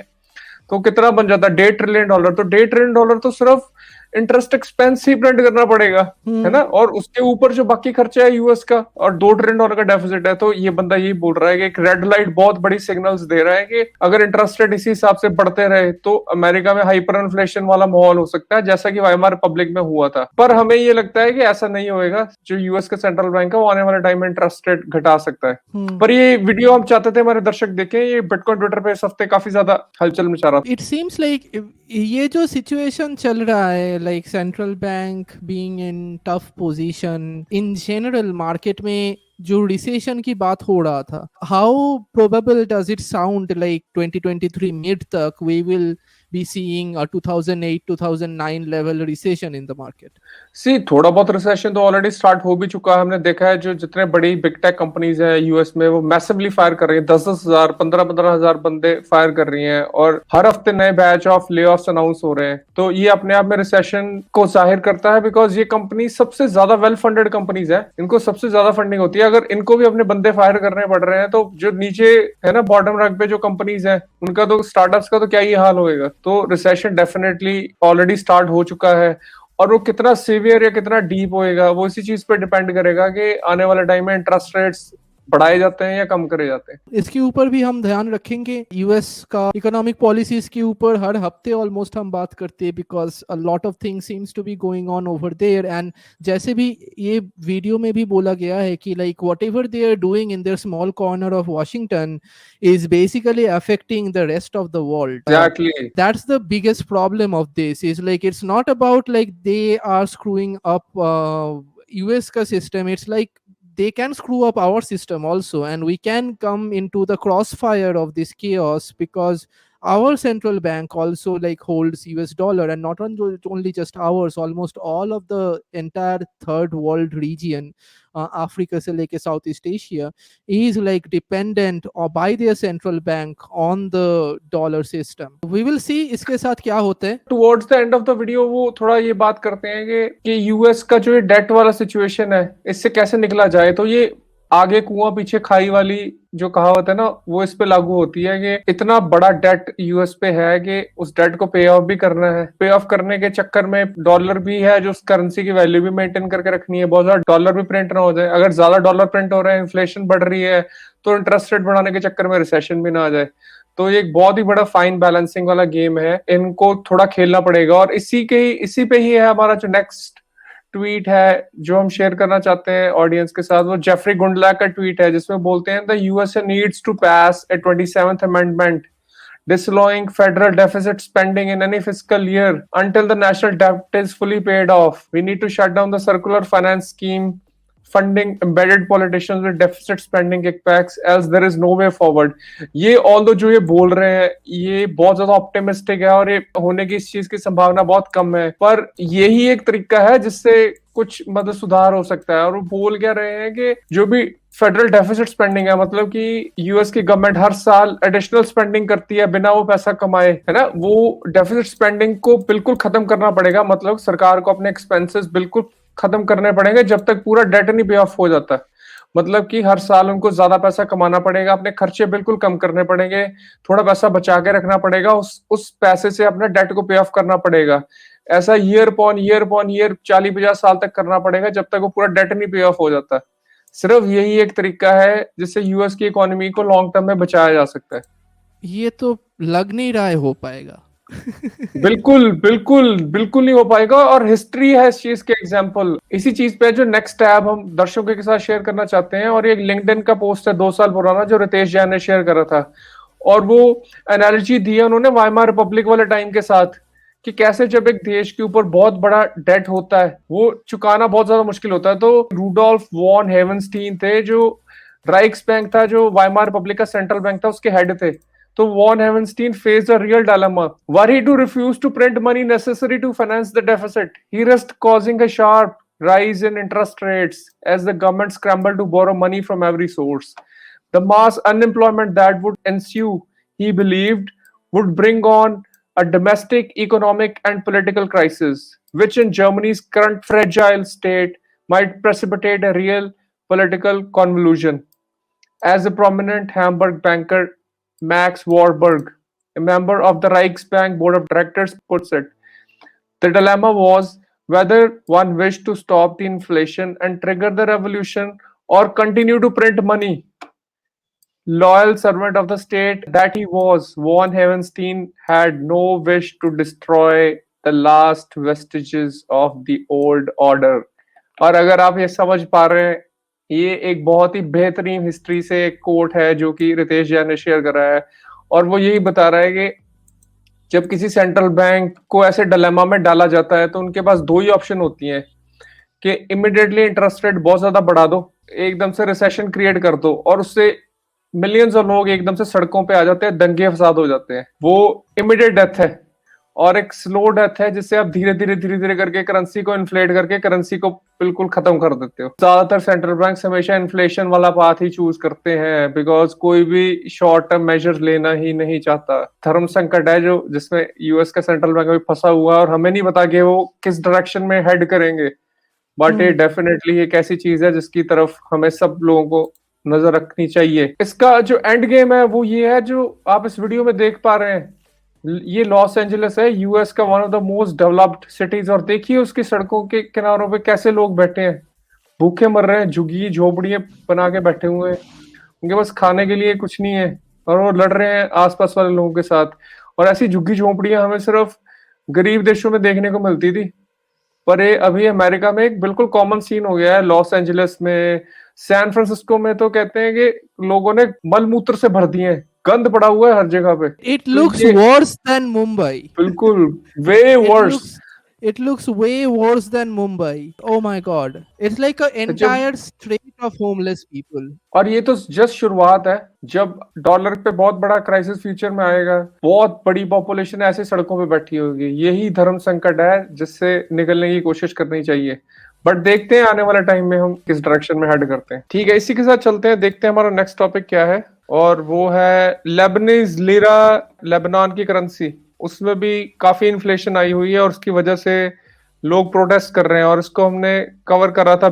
तो कितना बन जाता है $1.5 ट्रिलियन। तो $1.5 ट्रिलियन तो सिर्फ इंटरेस्ट एक्सपेंस ही प्रिंट करना पड़ेगा, है ना, और उसके ऊपर जो बाकी खर्चा है यूएस का, और $2 ट्रिलियन का डेफिसिट है। तो ये बंदा यही बोल रहा है कि एक रेड लाइट बहुत बड़ी सिग्नल्स दे रहा है कि अगर इंटरेस्ट रेट इसी हिसाब से बढ़ते रहे तो अमेरिका में हाइपर इन्फ्लेशन वाला माहौल हो सकता है, जैसा कि वाइमार रिपब्लिक में हुआ था। पर हमें ये लगता है कि ऐसा नहीं होएगा। जो यूएस का सेंट्रल बैंक है वो आने वाले टाइम में इंटरेस्ट रेट घटा सकता है। पर ये वीडियो हम चाहते थे हमारे दर्शक देखें। ये बिटकॉइन ट्विटर पे इस हफ्ते काफी ज्यादा हलचल मचा रहा था। इट सीम्स लाइक ये जो सिचुएशन चल रहा है, like central bank being in tough position, in general market में जो रिसेशन की बात हो रहा था, how probable does it sound like 2023 mid तक we will be seeing a 2008-2009 level recession in the market? See थोड़ा बहुत रिसेशन तो ऑलरेडी स्टार्ट हो भी चुका है। हमने देखा है जो जितने बड़ी बिग टेक कंपनीज हैं यूएस में वो मैसिवली फायर कर रही है, 10,000 15,000 बंदे फायर कर रही हैं, और हर हफ्ते नए बैच ऑफ ले ऑफ्स अनाउंस हो रहे हैं। तो ये अपने आप में रिसेशन को जाहिर करता है, बिकॉज ये कंपनी सबसे ज्यादा वेल फंडेड कंपनीज है, इनको सबसे ज्यादा फंडिंग होती है। अगर इनको भी अपने बंदे फायर करने पड़ रहे हैं तो जो नीचे है ना बॉटम रंग पे जो कंपनीज हैं उनका तो, स्टार्टअप्स का तो क्या ही हाल होएगा। तो रिसेशन डेफिनेटली ऑलरेडी स्टार्ट हो चुका है, और वो कितना सीवियर या कितना डीप होएगा वो इसी चीज पे डिपेंड करेगा कि आने वाले टाइम में इंटरेस्ट रेट्स बढ़ाए जाते हैं या कम करे जाते हैं। इसके ऊपर भी हम ध्यान रखेंगे। यूएस का इकोनॉमिक पॉलिसीज के ऊपर हर हफ्ते ऑलमोस्ट हम बात करते हैं, because a lot of things seems to be going on over there. And जैसे भी ये वीडियो में भी बोला गया है कि like whatever they are doing in their small corner of Washington is basically affecting the rest of the world. Exactly. That's the biggest problem of this, is like it's not about like they are screwing up US ka system. It's like they can screw up our system also, and we can come into the crossfire of this chaos, because our central bank also like holds US dollar, and not only just ours, almost all of the entire third world region, Africa से लेके South East Asia, is like dependent or by their central bank on the dollar system. We will see इसके साथ क्या होता है। Towards the end of the video वो थोड़ा ये बात करते हैं कि यूएस का जो ये डेट वाला सिचुएशन है इससे कैसे निकला जाए। तो ये आगे कुआं पीछे खाई वाली जो कहावत है ना वो इस पे लागू होती है कि इतना बड़ा डेट यूएस पे है कि उस डेट को पे ऑफ भी करना है। पे ऑफ करने के चक्कर में डॉलर भी है जो उस करेंसी की वैल्यू भी मेंटेन करके रखनी है, बहुत ज्यादा डॉलर भी प्रिंट ना हो जाए। अगर ज्यादा डॉलर प्रिंट हो रहे हैं, इन्फ्लेशन बढ़ रही है, तो इंटरेस्ट रेट बढ़ाने के चक्कर में रिसेशन भी ना आ जाए। तो ये एक बहुत ही बड़ा फाइन बैलेंसिंग वाला गेम है, इनको थोड़ा खेलना पड़ेगा। और इसी पे ही है हमारा जो नेक्स्ट ट्वीट है जो हम शेयर करना चाहते हैं ऑडियंस के साथ। वो जेफरी गुंडलैक का ट्वीट है जिसमें बोलते हैं the USA needs to pass a 27th amendment disallowing federal deficit spending in any fiscal year until the national debt is fully paid off. We need to shut down the circular finance scheme funding embedded politicians with deficit spending kickbacks, else there is no way forward. ये although जो ये बोल रहे हैं ये बहुत ज्यादा optimistic है और ये होने की इस चीज की संभावना बहुत कम है, पर यही एक तरीका है जिससे कुछ मतलब सुधार हो सकता है। और वो बोल क्या रहे हैं कि जो भी फेडरल डेफिसिट स्पेंडिंग है, मतलब कि यूएस की गवर्नमेंट हर साल एडिशनल स्पेंडिंग करती है बिना वो पैसा कमाए, है ना, वो डेफिसिट स्पेंडिंग को बिल्कुल खत्म करना पड़ेगा। मतलब सरकार को अपने एक्सपेंसेस बिल्कुल खत्म करने पड़ेंगे जब तक पूरा डेट नहीं पे ऑफ हो जाता। मतलब कि हर साल उनको ज्यादा पैसा कमाना पड़ेगा, अपने खर्चे बिल्कुल कम करने पड़ेंगे, थोड़ा पैसा बचा के रखना पड़ेगा, उस पैसे से अपने डेट को पे ऑफ करना पड़ेगा। ऐसा ईयर अपॉन ईयर 40-50 साल तक करना पड़ेगा जब तक वो पूरा डेट नहीं पे ऑफ हो जाता। सिर्फ यही एक तरीका है जिससे यूएस की इकोनॉमी को लॉन्ग टर्म में बचाया जा सकता है। ये तो लग नहीं रहा है हो पाएगा। बिल्कुल नहीं हो पाएगा, और हिस्ट्री है इस चीज के एग्जांपल। इसी चीज पे जो नेक्स्ट टैब हम दर्शकों के साथ शेयर करना चाहते हैं, और एक लिंक्डइन का पोस्ट है 2 साल पुराना जो रितेश जैन ने शेयर करा था, और वो एनालॉजी दी है उन्होंने वाइमार रिपब्लिक वाले टाइम के साथ कि कैसे जब एक देश के ऊपर बहुत बड़ा डेट होता है वो चुकाना बहुत ज्यादा मुश्किल होता है। तो रूडोल्फ वॉन हेवनस्टीन थे जो राइक्स बैंक था, जो वाइमार रिपब्लिक का सेंट्रल बैंक था, उसके हेड थे। तो von हेवनस्टीन faced a real dilemma. Were he to refuse to print money necessary to finance the deficit, he risked causing a sharp rise in interest rates as the government scrambled to borrow money from every source. The mass unemployment that would ensue, he believed, would bring on a domestic economic and political crisis, which in Germany's current fragile state might precipitate a real political convulsion. As a prominent Hamburg banker, Max Warburg, a member of the Reichsbank board of directors, puts it, the dilemma was whether one wished to stop the inflation and trigger the revolution or continue to print money. Loyal servant of the state that he was, von Hohenstein had no wish to destroy the last vestiges of the old order. और अगर आप ये समझ पा रहे हैं, ये एक बहुत ही बेहतरीन हिस्ट्री से एक कोट है जो कि रितेश जैन ने शेयर करा है, और वो यही बता रहा है कि जब किसी सेंट्रल बैंक को ऐसे डिलेमा में डाला जाता है तो उनके पास दो ही ऑप्शन होती हैं कि इमिडिएटली इंटरेस्ट रेट बहुत ज्यादा बढ़ा दो, एकदम से रिसेशन क्रिएट कर दो, और उससे मिलियंस ऑफ लोग एकदम से सड़कों पे आ जाते हैं, दंगे फसाद हो जाते हैं। वो इमिडिएट डेथ है। और एक स्लो डेथ है जिससे आप धीरे धीरे करके करेंसी को इन्फ्लेट करके करेंसी को बिल्कुल खत्म कर देते हो। ज्यादातर सेंट्रल बैंक हमेशा इन्फ्लेशन वाला पाथ ही चूज करते हैं, बिकॉज कोई भी शॉर्ट टर्म मेजर लेना ही नहीं चाहता। धर्म संकट है जो जिसमें यूएस का सेंट्रल बैंक अभी फंसा हुआ है और हमें नहीं पता कि वो किस डायरेक्शन में हेड करेंगे, बट ये डेफिनेटली एक ऐसी चीज है जिसकी तरफ हमें सब लोगों को नजर रखनी चाहिए। इसका जो एंड गेम है वो ये है जो आप इस वीडियो में देख पा रहे हैं। ये लॉस एंजलिस है, यूएस का one of the most developed cities, और देखिए उसकी सड़कों के किनारों पे कैसे लोग बैठे हैं, भूखे मर रहे हैं, झुग्गी झोपड़ियां बना के बैठे हुए हैं, उनके पास खाने के लिए कुछ नहीं है और वो लड़ रहे हैं आसपास वाले लोगों के साथ। और ऐसी झुग्गी झोपड़ियां हमें सिर्फ गरीब देशों में देखने को मिलती थी, पर ये अभी अमेरिका में एक बिल्कुल कॉमन सीन हो गया है। लॉस एंजलिस में, सैन फ्रांसिस्को में तो कहते हैं कि लोगों ने मलमूत्र से भर दिए हैं, गंद पड़ा हुआ है हर जगह पे। It looks worse than Mumbai. बिल्कुल वे verse. It looks way worse than Mumbai. Oh my God. It's like an entire street of homeless people. और ये तो जस्ट शुरुआत है, जब डॉलर पे बहुत बड़ा क्राइसिस फ्यूचर में आएगा, बहुत बड़ी पॉपुलेशन ऐसे सड़कों पे बैठी होगी। यही धर्म संकट है जिससे निकलने की कोशिश करनी चाहिए, बट देखते हैं आने वाले टाइम में हम किस डायरेक्शन में हेड करते हैं। ठीक है, इसी के साथ चलते हैं, देखते हैं हमारा नेक्स्ट टॉपिक क्या है, और वो है लेबनीज लीरा, लेबनान की करेंसी। उसमें भी काफी इन्फ्लेशन आई हुई है और उसकी वजह से लोग प्रोटेस्ट कर रहे हैं, और इसको हमने कवर करा था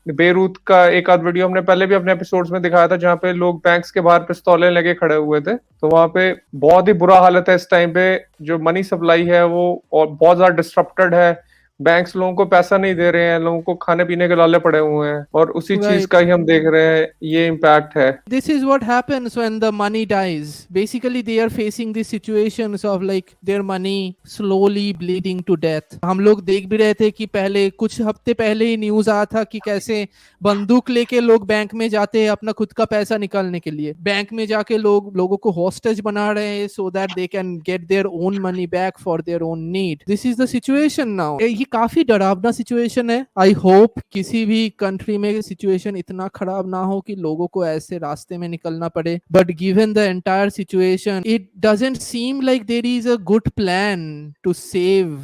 बेरूत का एक आध वीडियो हमने पहले भी अपने एपिसोड्स में दिखाया था, जहाँ पे लोग बैंक्स के बाहर पिस्तौलें लेके खड़े हुए थे। तो वहां पे बहुत ही बुरा हालत है इस टाइम पे, जो मनी सप्लाई है वो और बहुत ज्यादा डिस्ट्रप्टेड है। बैंक्स लोगों को पैसा नहीं दे रहे हैं, लोगों को खाने पीने के लाले पड़े हुए हैं, और उसी चीज का ही हम देख रहे हैं, ये इम्पैक्ट है। This is what happens when the money dies. Basically, they are facing these situations of like their money slowly bleeding to death. हम लोग देख भी रहे थे कि पहले कुछ हफ्ते पहले ही न्यूज आया था कि कैसे बंदूक लेके लोग बैंक में जाते हैं अपना खुद का पैसा निकालने के लिए। बैंक में जाके लोगों को हॉस्टेज बना रहे हैं so that they can get their own money back for their own need. This is the situation now. ये काफी डरावना सिचुएशन है। आई होप किसी भी कंट्री में सिचुएशन इतना खराब ना हो कि लोगों को ऐसे रास्ते में निकलना पड़े, but given the entire situation it doesn't seem like there is a good plan to save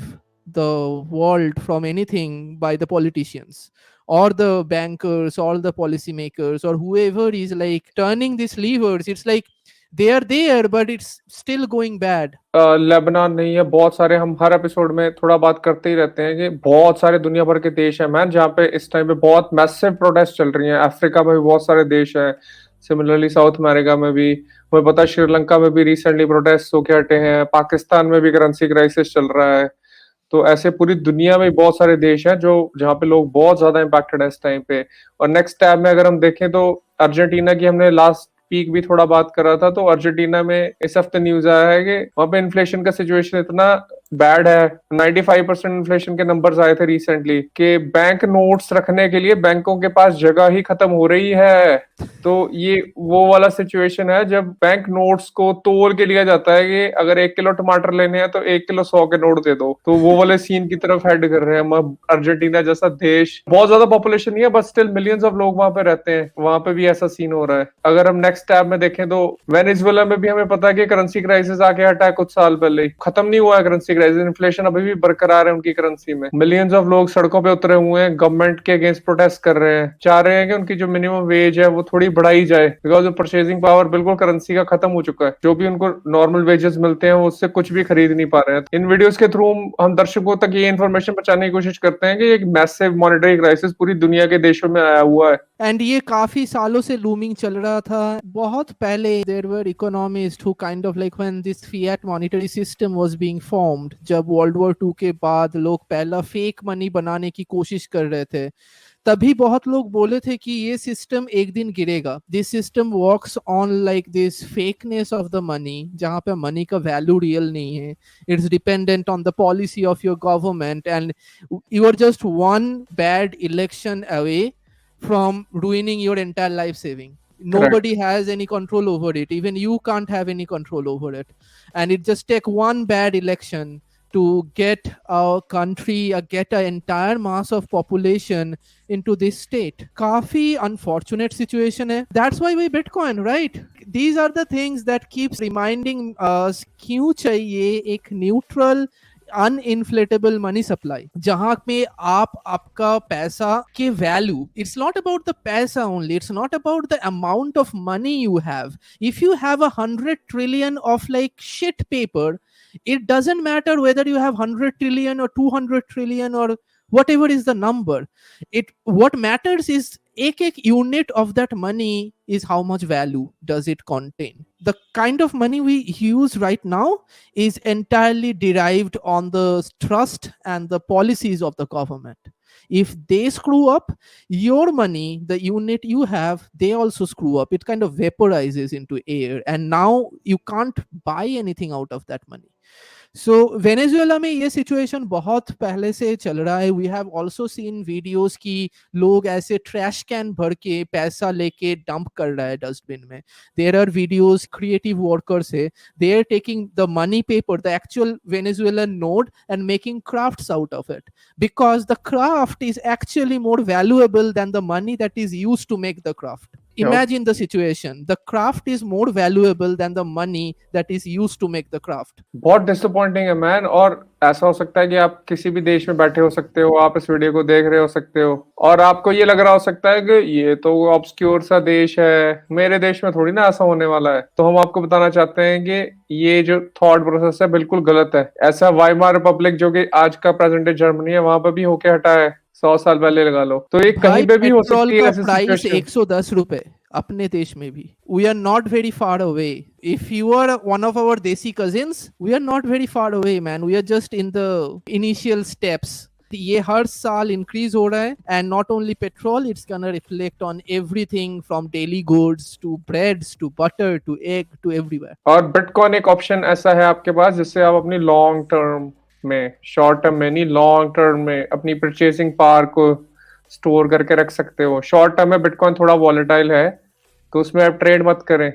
the world from anything by the politicians or the bankers or the policy makers or whoever is like turning these levers. It's like they are there but it's still going bad. Lebanon नहीं है, बहुत सारे, हम हर episode में थोड़ा बात करते ही रहते हैं कि बहुत सारे दुनिया भर के देश हैं मैन, जहाँ पे इस टाइम पे बहुत मैसिव प्रोटेस्ट चल रही हैं। अफ्रीका में भी बहुत सारे देश हैं, सिमिलरली साउथ अमेरिका में भी, हमें पता है श्रीलंका में भी रिसेंटली प्रोटेस्ट होके हटे हैं, पाकिस्तान में भी करेंसी क्राइसिस चल रहा है। तो ऐसे पूरी दुनिया में बहुत सारे देश हैं जो जहाँ पे लोग बहुत ज्यादा इम्पैक्टेड है इस टाइम पे। और नेक्स्ट टैब में अगर हम देखें तो अर्जेंटीना की हमने लास्ट पीक भी थोड़ा बात कर रहा था, तो अर्जेंटीना में इस हफ्ते न्यूज आया है कि वहां पे इन्फ्लेशन का सिचुएशन इतना बैड है। 95% इन्फ्लेशन के नंबर्स आए थे रिसेंटली कि बैंक नोट्स रखने के लिए बैंकों के पास जगह ही खत्म हो रही है। तो ये वो वाला सिचुएशन है जब बैंक नोट्स को तोल के लिया जाता है कि अगर 1 किलो टमाटर लेने हैं तो 1 किलो 100 के नोट दे दो। तो वो वाले सीन की तरफ हेड कर रहे हैं हम। अब अर्जेंटीना जैसा देश, बहुत ज्यादा पॉपुलेशन नहीं है बट स्टिल मिलियंस ऑफ लोग वहां पे रहते हैं, वहां पे भी ऐसा सीन हो रहा है। अगर हम नेक्स्ट टैब में देखें तो वेनेजुएला में भी हमें पता है कि करेंसी क्राइसिस आके हटा है कुछ साल पहले ही, खत्म नहीं हुआ है करेंसी क्राइसिस, इन्फ्लेशन अभी भी बरकरार है उनकी करेंसी में। मिलियंस ऑफ लोग सड़कों पे उतरे हुए हैं, गवर्नमेंट के अगेंस्ट प्रोटेस्ट कर रहे हैं, चाह रहे हैं कि उनकी जो मिनिमम वेज है वो थोड़ी बढ़ाई जाए, बिकॉज परचेजिंग पावर बिल्कुल करेंसी का खत्म हो चुका है। जो भी उनको नॉर्मल वेजेस मिलते हैं वो उससे कुछ भी खरीद नहीं पा रहे हैं। इन वीडियोस के थ्रू हम दर्शकों तक ये इन्फॉर्मेशन पहुंचाने की कोशिश करते हैं कि एक मैसिव मॉनेटरी क्राइसिस पूरी दुनिया के देशों में आया हुआ है। एंड ये काफी सालों से लूमिंग चल रहा था। बहुत पहले there were economists who kind of like when this fiat monetary system was being formed, जब वर्ल्ड वॉर 2 के बाद लोग पहला फेक मनी बनाने की कोशिश कर रहे थे, तभी बहुत लोग बोले थे कि ये सिस्टम एक दिन गिरेगा। This system works on like this fakeness of the money, जहां पे मनी का वैल्यू रियल नहीं है। It's dependent on the policy of your government and you are just one bad election away from ruining your entire life saving. Nobody has any control over it. Even you can't have any control over it. And it just take one bad election to get our country, get an entire mass of population into this state. Kafi unfortunate situation hai. That's why we Bitcoin, right? These are the things that keeps reminding us क्यों चाहिए एक neutral अनइन्फ्लेटेबल money supply, जहां पे आप आपका पैसा के value, it's not about the पैसा only, it's not about the amount of money you have. If you have 100 trillion of like shit paper, it doesn't matter whether you have 100 trillion or 200 trillion or whatever is the number. What matters is एक unit of that money is how much value does it contain. The kind of money we use right now is entirely derived on the trust and the policies of the government. If they screw up, your money, the unit you have, they also screw up. It kind of vaporizes into air and now you can't buy anything out of that money. So Venezuela में ये situation बहुत पहले से चल रहा है। We have also seen videos की लोग ऐसे ट्रैश कैन भर के पैसा लेके डंप कर रहा है डस्टबिन में। There are videos, creative workers है, they are taking the money paper, the actual Venezuelan note and making crafts out of it, because the craft is actually more valuable than the money that is used to make the craft. Imagine the situation. The craft is more valuable than the money that is used to make the craft. बहुत disappointing है man. और ऐसा हो सकता है कि आप किसी भी देश में बैठे हो सकते हो, आप इस वीडियो को देख रहे हो सकते हो और आपको ये लग रहा हो सकता है कि ये तो ऑब्सक्योर सा देश है, मेरे देश में थोड़ी ना ऐसा होने वाला है। तो हम आपको बताना चाहते हैं कि ये जो थॉट प्रोसेस है बिल्कुल गलत है। ऐसा वाइमार रिपब्लिक जो कि आज का प्रेजेंट डे जर्मनी है, वहां पर भी होके हटा है 100 साल पहले लगा लो। तो ये कहीं पे भी हो सकती है ऐसी प्राइस 110 रुपए अपने देश में भी। We are not very far away. If you are one of our desi cousins, we are not very far away man, we are just in the initial steps. ये हर साल इंक्रीज हो रहा है and not only petrol, it's gonna reflect on everything from daily goods to breads to butter to egg to everywhere. और bitcoin एक option ऐसा है आपके पास जिससे आप अपनी लॉन्ग टर्म में, शॉर्ट टर्म में नहीं, लॉन्ग टर्म में अपनी परचेसिंग पावर को स्टोर करके रख सकते हो। शॉर्ट टर्म में बिटकॉइन थोड़ा वॉलेटाइल है तो उसमें आप ट्रेड मत करें,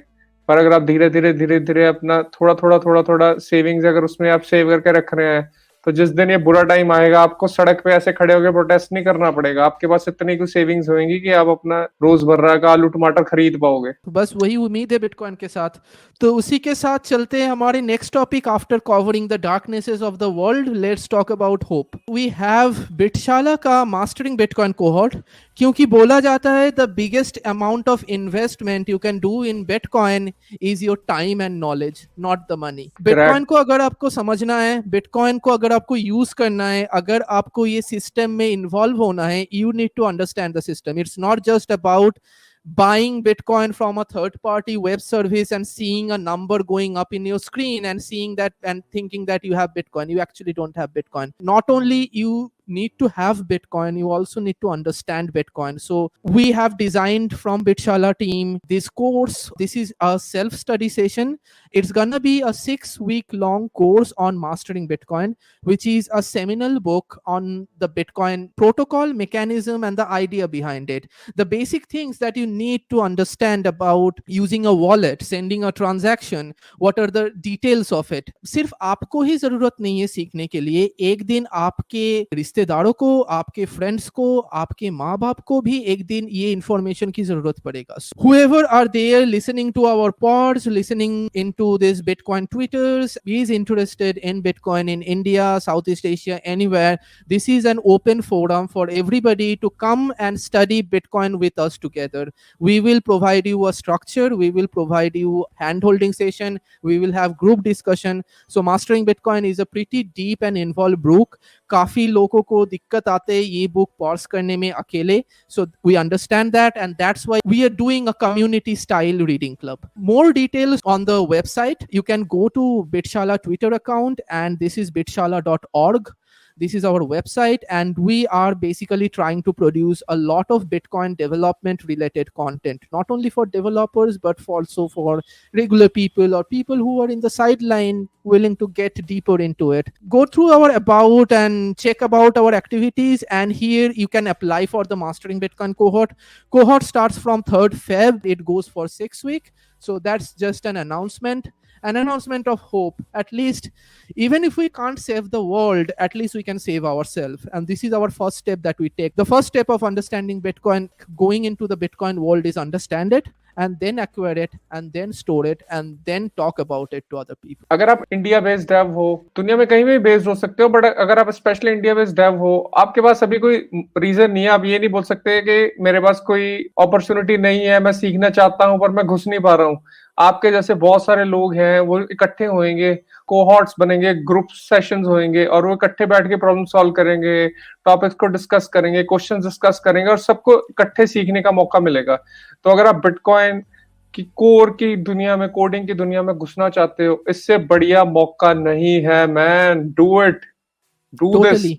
पर अगर आप धीरे धीरे अपना थोड़ा सेविंग्स अगर उसमें आप सेव करके रख रहे हैं, तो जिस दिन ये बुरा टाइम आएगा आपको सड़क पे ऐसे खड़े होकर प्रोटेस्ट नहीं करना पड़ेगा। आपके पास इतनी कुछ सेविंग्स होंगी कि आप अपना रोजमर्रा का आलू टमाटर खरीद पाओगे। बस वही उम्मीद है बिटकॉइन के साथ। तो उसी के साथ चलते हैं हमारे next topic. After covering the darknesses of the world, let's talk about hope. We have Bitshala का मास्टरिंग बिटकॉइन कोहॉर्ट, क्योंकि बोला जाता है the biggest amount of investment you can do in bitcoin is your time and knowledge, not the money. Bitcoin को अगर आपको समझना है, बिटकॉइन को अगर आपको यूज करना है, अगर आपको ये सिस्टम में इन्वॉल्व होना है, you need to understand the system. It's not just about buying Bitcoin from a third party web service and seeing a number going up in your screen and seeing that and thinking that you have Bitcoin. You actually don't have Bitcoin. Not only you need to have Bitcoin, you also need to understand Bitcoin. So we have designed from Bitshala team this course. This is a self-study session. It's gonna be a 6-week long course on mastering Bitcoin, which is a seminal book on the Bitcoin protocol, mechanism, and the idea behind it. The basic things that you need to understand about using a wallet, sending a transaction, what are the details of it. सिर्फ आपको ही जरूरत नहीं है सीखने के लिए, एक दिन आपके रिश्तेदारों को, आपके फ्रेंड्स को, आपके माँ बाप को भी एक दिन ये इंफॉर्मेशन की जरूरत पड़ेगा. Whoever are there listening to our pods, listening into this Bitcoin Twitters, is interested in Bitcoin in India, Southeast Asia, anywhere, this is an open forum for everybody to come and study Bitcoin with us together. We will provide you a structure, we will provide you hand-holding session, we will have group discussion. So mastering Bitcoin is a pretty deep and involved book. काफी लोगों को दिक्कत आते हैं ये book parse करने में अकेले. So we understand that, and that's why we are doing a community style reading club. More details on the website. You can go to Bitshala Twitter account, and this is bitshala.org. This is our website, and we are basically trying to produce a lot of Bitcoin development related content, not only for developers, but also for regular people or people who are in the sideline willing to get deeper into it. Go through our about and check about our activities, and here you can apply for the Mastering Bitcoin cohort. Cohort starts from 3rd Feb. It goes for 6 weeks. So that's just an announcement of hope. At least, even if we can't save the world, at least we can save ourselves. And this is our first step that we take. The first step of understanding Bitcoin, going into the Bitcoin world, is understand it, and then acquire it, and then store it, and then talk about it to other people. अगर आप India based Dave हो, दुनिया में कहीं भी based हो सकते हो, बट अगर आप स्पेशली इंडिया बेस्ड डेव हो, आपके पास अभी कोई रीजन नहीं है, आप ये नहीं बोल सकते कि मेरे पास कोई अपॉर्चुनिटी नहीं है, मैं सीखना चाहता हूं पर मैं घुस नहीं पा रहा हूं. आपके जैसे बहुत सारे लोग हैं, वो इकट्ठे होंगे, कोहॉर्ट्स बनेंगे, ग्रुप सेशंस होंगे, और वो इकट्ठे बैठ के प्रॉब्लम सॉल्व करेंगे, टॉपिक्स को डिस्कस करेंगे, क्वेश्चंस डिस्कस करेंगे, और सबको इकट्ठे सीखने का मौका मिलेगा. तो अगर आप बिटकॉइन की कोर की दुनिया में, कोडिंग की दुनिया में घुसना चाहते हो, इससे बढ़िया मौका नहीं है. Man, do it, do this.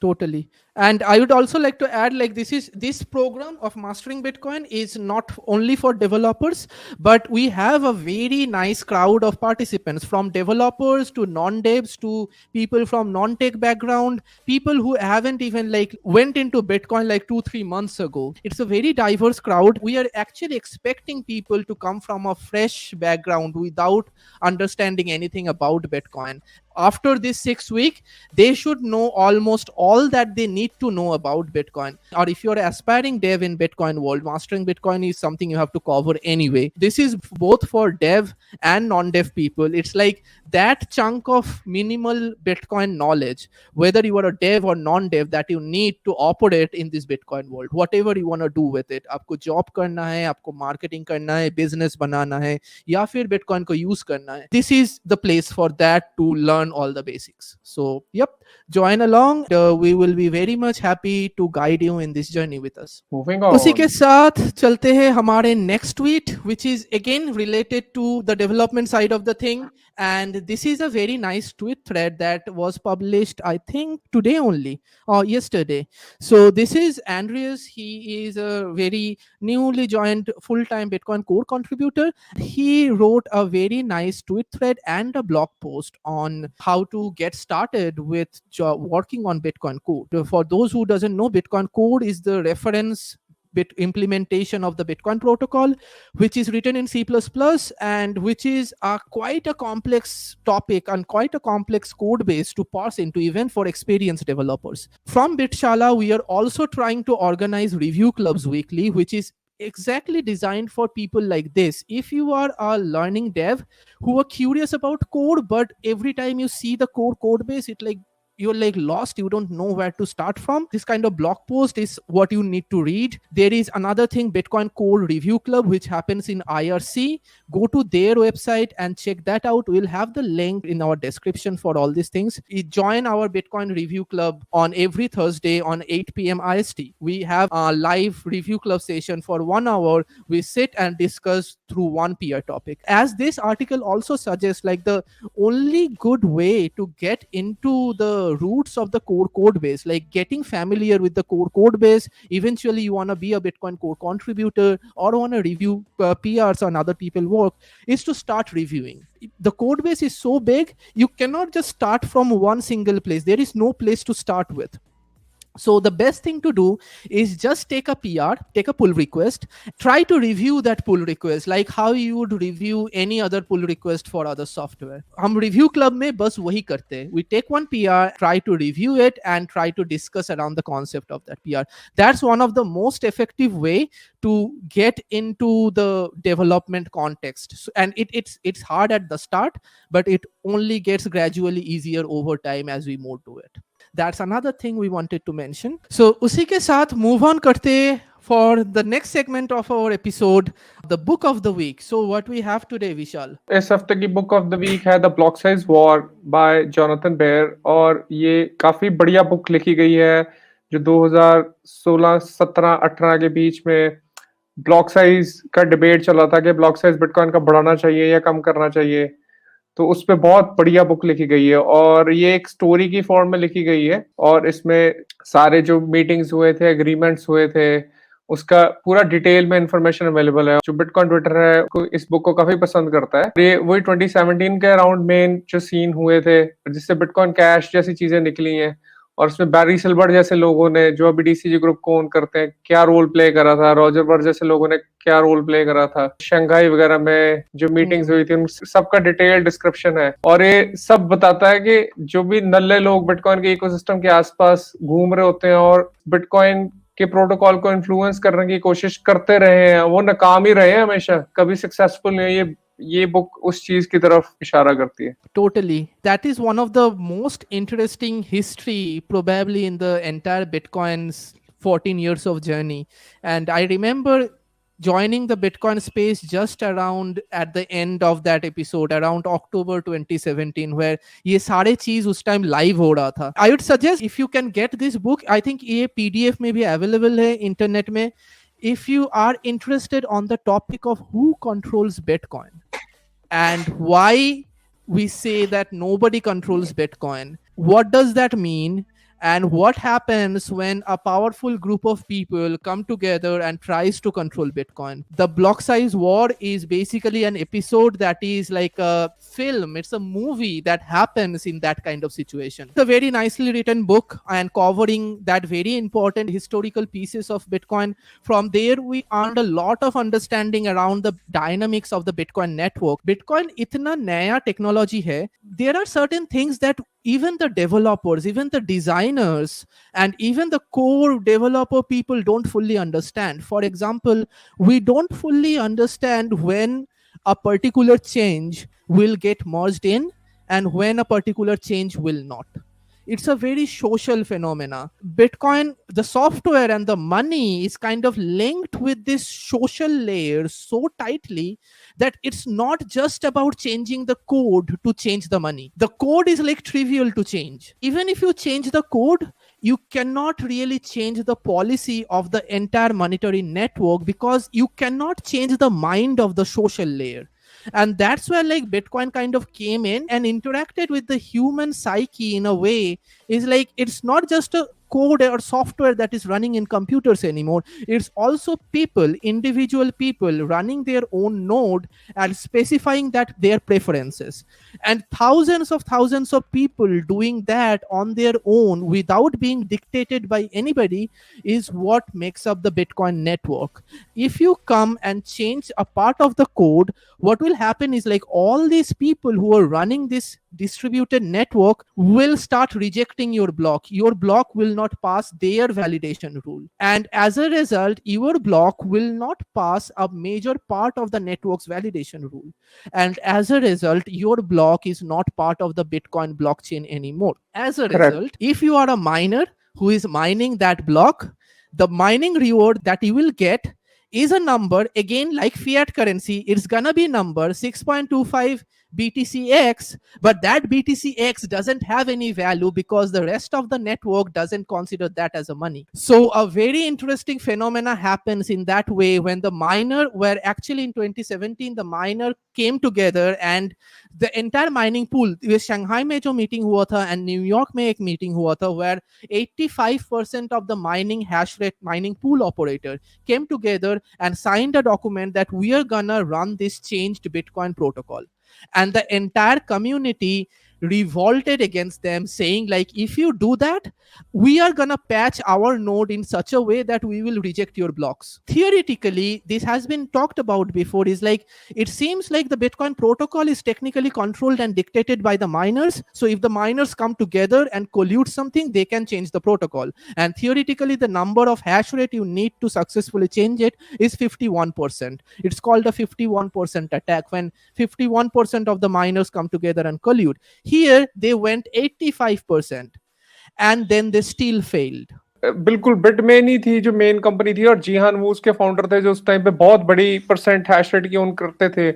Totally. And I would also like to add, like, this program of Mastering Bitcoin is not only for developers, but we have a very nice crowd of participants, from developers to non-devs to people from non-tech background, people who haven't even like went into Bitcoin like 2-3 months ago. It's a very diverse crowd. We are actually expecting people to come from a fresh background without understanding anything about Bitcoin. After this 6 week, they should know almost all that they need to know about Bitcoin. Or if you're an aspiring dev in Bitcoin world, mastering Bitcoin is something you have to cover anyway. This is both for dev and non-dev people. It's like that chunk of minimal Bitcoin knowledge, whether you are a dev or non-dev, that you need to operate in this Bitcoin world, whatever you want to do with it. आपको job करना है, आपको marketing करना है, business बनाना है, या फिर Bitcoin को use करना है. This is the place for that, to learn all the basics. So, yep, join along. We will be very much happy to guide you in this journey with us. Moving on. उसी के साथ चलते हैं हमारे next tweet, which is again related to the development side of the thing. And this is a very nice tweet thread that was published, I think, today only or yesterday. So this is Andreas. He is a very newly joined full-time Bitcoin core contributor. He wrote a very nice tweet thread and a blog post on how to get started with working on Bitcoin Core. For those who doesn't know, Bitcoin Core is the reference implementation of the Bitcoin protocol, which is written in C++, and which is quite a complex topic and quite a complex code base to parse into, even for experienced developers. From Bitshala, we are also trying to organize review clubs weekly, which is exactly designed for people like this. If you are a learning dev who are curious about code, but every time you see the core code base, it like you're like lost, you don't know where to start from, this kind of blog post is what you need to read. There is another thing, Bitcoin Core Review Club, which happens in IRC. Go to their website and check that out. We'll have the link in our description for all these things. You join our Bitcoin Review Club on every Thursday on 8 p.m. IST. We have a live review club session for 1 hour. We sit and discuss through one peer topic. As this article also suggests, like the only good way to get into the the roots of the core code base, like getting familiar with the core code base. Eventually you want to be a Bitcoin core contributor or want to review PRs on other people's work, is to start reviewing. The code base is so big, you cannot just start from one single place. There is no place to start with. So the best thing to do is just take a PR, take a pull request, try to review that pull request like how you would review any other pull request for other software. हम review club में बस वही करते हैं. We take one PR, try to review it and try to discuss around the concept of that PR. That's one of the most effective way to get into the development context. So, and it's hard at the start, but it only gets gradually easier over time as we move to it. That's another thing we wanted to mention. So उसी के साथ move on करते for the next segment of our episode, the book of the week. So what we have today, Vishal? इस हफ्ते की book of the week है the block size war by Jonathan Bier, और ये काफी बढ़िया book लिखी गई है जो 2016, 17, 18 के बीच में ब्लॉक साइज का डिबेट चला था कि ब्लॉक साइज बिटकॉइन का बढ़ाना चाहिए या कम करना चाहिए। तो उस पे बहुत बढ़िया बुक लिखी गई है और ये एक स्टोरी की फॉर्म में लिखी गई है और इसमें सारे जो मीटिंग्स हुए थे, एग्रीमेंट्स हुए थे, उसका पूरा डिटेल में इंफॉर्मेशन अवेलेबल है। जो बिटकॉइन ट्विटर है इस बुक को काफी पसंद करता है। ये वही 2017 के अराउंड मेन जो सीन हुए थे जिससे बिटकॉइन कैश जैसी चीजें निकली हैं और उसमें बैरी सिल्बर्ट जैसे लोगों ने जो अभी डीसीजी ग्रुप को ओन करते हैं क्या रोल प्ले करा था, रॉजर बर्ग जैसे लोगों ने क्या रोल प्ले करा था, शंघाई वगैरह में जो मीटिंग्स हुई थी उन सबका डिटेल डिस्क्रिप्शन है। और ये सब बताता है कि जो भी नल्ले लोग बिटकॉइन के इकोसिस्टम के आसपास घूम रहे होते हैं और बिटकॉइन के प्रोटोकॉल को इन्फ्लुएंस करने की कोशिश करते रहे हैं, वो नाकाम ही रहे हैं, हमेशा कभी सक्सेसफुल नहीं है। ये बुक उस चीज की तरफ इशारा करती है। Totally. That is one of the most interesting history probably in the entire Bitcoin's 14 years of journey. And I remember joining the Bitcoin space just around at the end of that episode, around October 2017, where ये सारे चीज उस time live हो रहा था. I would suggest if you can get this book, I think ये PDF में भी available है internet में. If you are interested on the topic of who controls Bitcoin and why we say that nobody controls Bitcoin, what does that mean? And what happens when a powerful group of people come together and tries to control Bitcoin? The block size war is basically an episode that is like a film. It's a movie that happens in that kind of situation. It's a very nicely written book and covering that very important historical pieces of Bitcoin. From there, we earned a lot of understanding around the dynamics of the Bitcoin network. Bitcoin itna naya technology hai. There are certain things that even the developers, even the designers, and even the core developer people don't fully understand. For example, we don't fully understand when a particular change will get merged in and when a particular change will not. It's a very social phenomena. Bitcoin, the software and the money is kind of linked with this social layer so tightly that it's not just about changing the code to change the money. The code is like trivial to change. Even if you change the code, you cannot really change the policy of the entire monetary network because you cannot change the mind of the social layer. And that's where like Bitcoin kind of came in and interacted with the human psyche in a way. Is like it's not just a code or software that is running in computers anymore. It's also people, individual people running their own node and specifying that their preferences. And thousands of people doing that on their own without being dictated by anybody is what makes up the Bitcoin network. If you come and change a part of the code, what will happen is like all these people who are running this distributed network will start rejecting your block. Your block will not pass their validation rule. And as a result, your block will not pass a major part of the network's validation rule. And as a result, your block is not part of the Bitcoin blockchain anymore. As a result, if you are a miner who is mining that block, the mining reward that you will get is a number, again, like fiat currency. It's gonna be number 6.25 BTCX, but that BTCX doesn't have any value because the rest of the network doesn't consider that as a money. So a very interesting phenomena happens in that way when the miner, where actually in 2017, the miner came together and the entire mining pool, ये Shanghai में जो meeting हुआ था and New York में एक meeting हुआ था where 85% of the mining hash rate mining pool operator came together and signed a document that we are gonna run this changed Bitcoin protocol, and the entire community revolted against them, saying like, if you do that, we are gonna patch our node in such a way that we will reject your blocks. Theoretically, this has been talked about before, is like, it seems like the Bitcoin protocol is technically controlled and dictated by the miners. So if the miners come together and collude something, they can change the protocol. And theoretically, the number of hash rate you need to successfully change it is 51%. It's called a 51% attack, when 51% of the miners come together and collude. Here they went 85% and then they still failed. बिल्कुल बिटमेन ही थी जो main company थी, और जीहान वो उसके founder थे जो उस टाइम पे बहुत बड़ी परसेंट हैश रेट की ओन करते थे,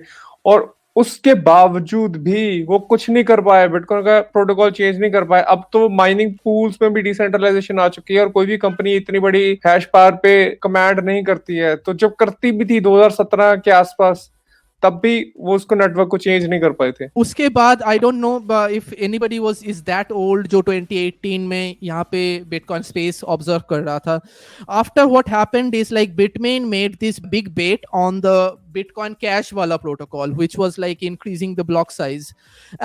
और उसके बावजूद भी वो कुछ नहीं कर पाए, बिटकॉइन का प्रोटोकॉल चेंज नहीं कर पाए। अब तो माइनिंग पूल्स में भी डिसेंट्रलाइजेशन आ चुकी है और कोई भी कंपनी इतनी बड़ी हैश पावर पे कमांड नहीं करती है। तो जब करती भी थी 2017 के आसपास, तब भी वो उसको नेटवर्क को चेंज नहीं कर पाए थे। उसके बाद I don't know if anybody was is that old जो 2018 में यहाँ पे बिटकॉइन स्पेस ऑब्जर्व कर रहा था। After what happened is like Bitmain made this big bet on the Bitcoin Cash wala protocol, which was like increasing the block size,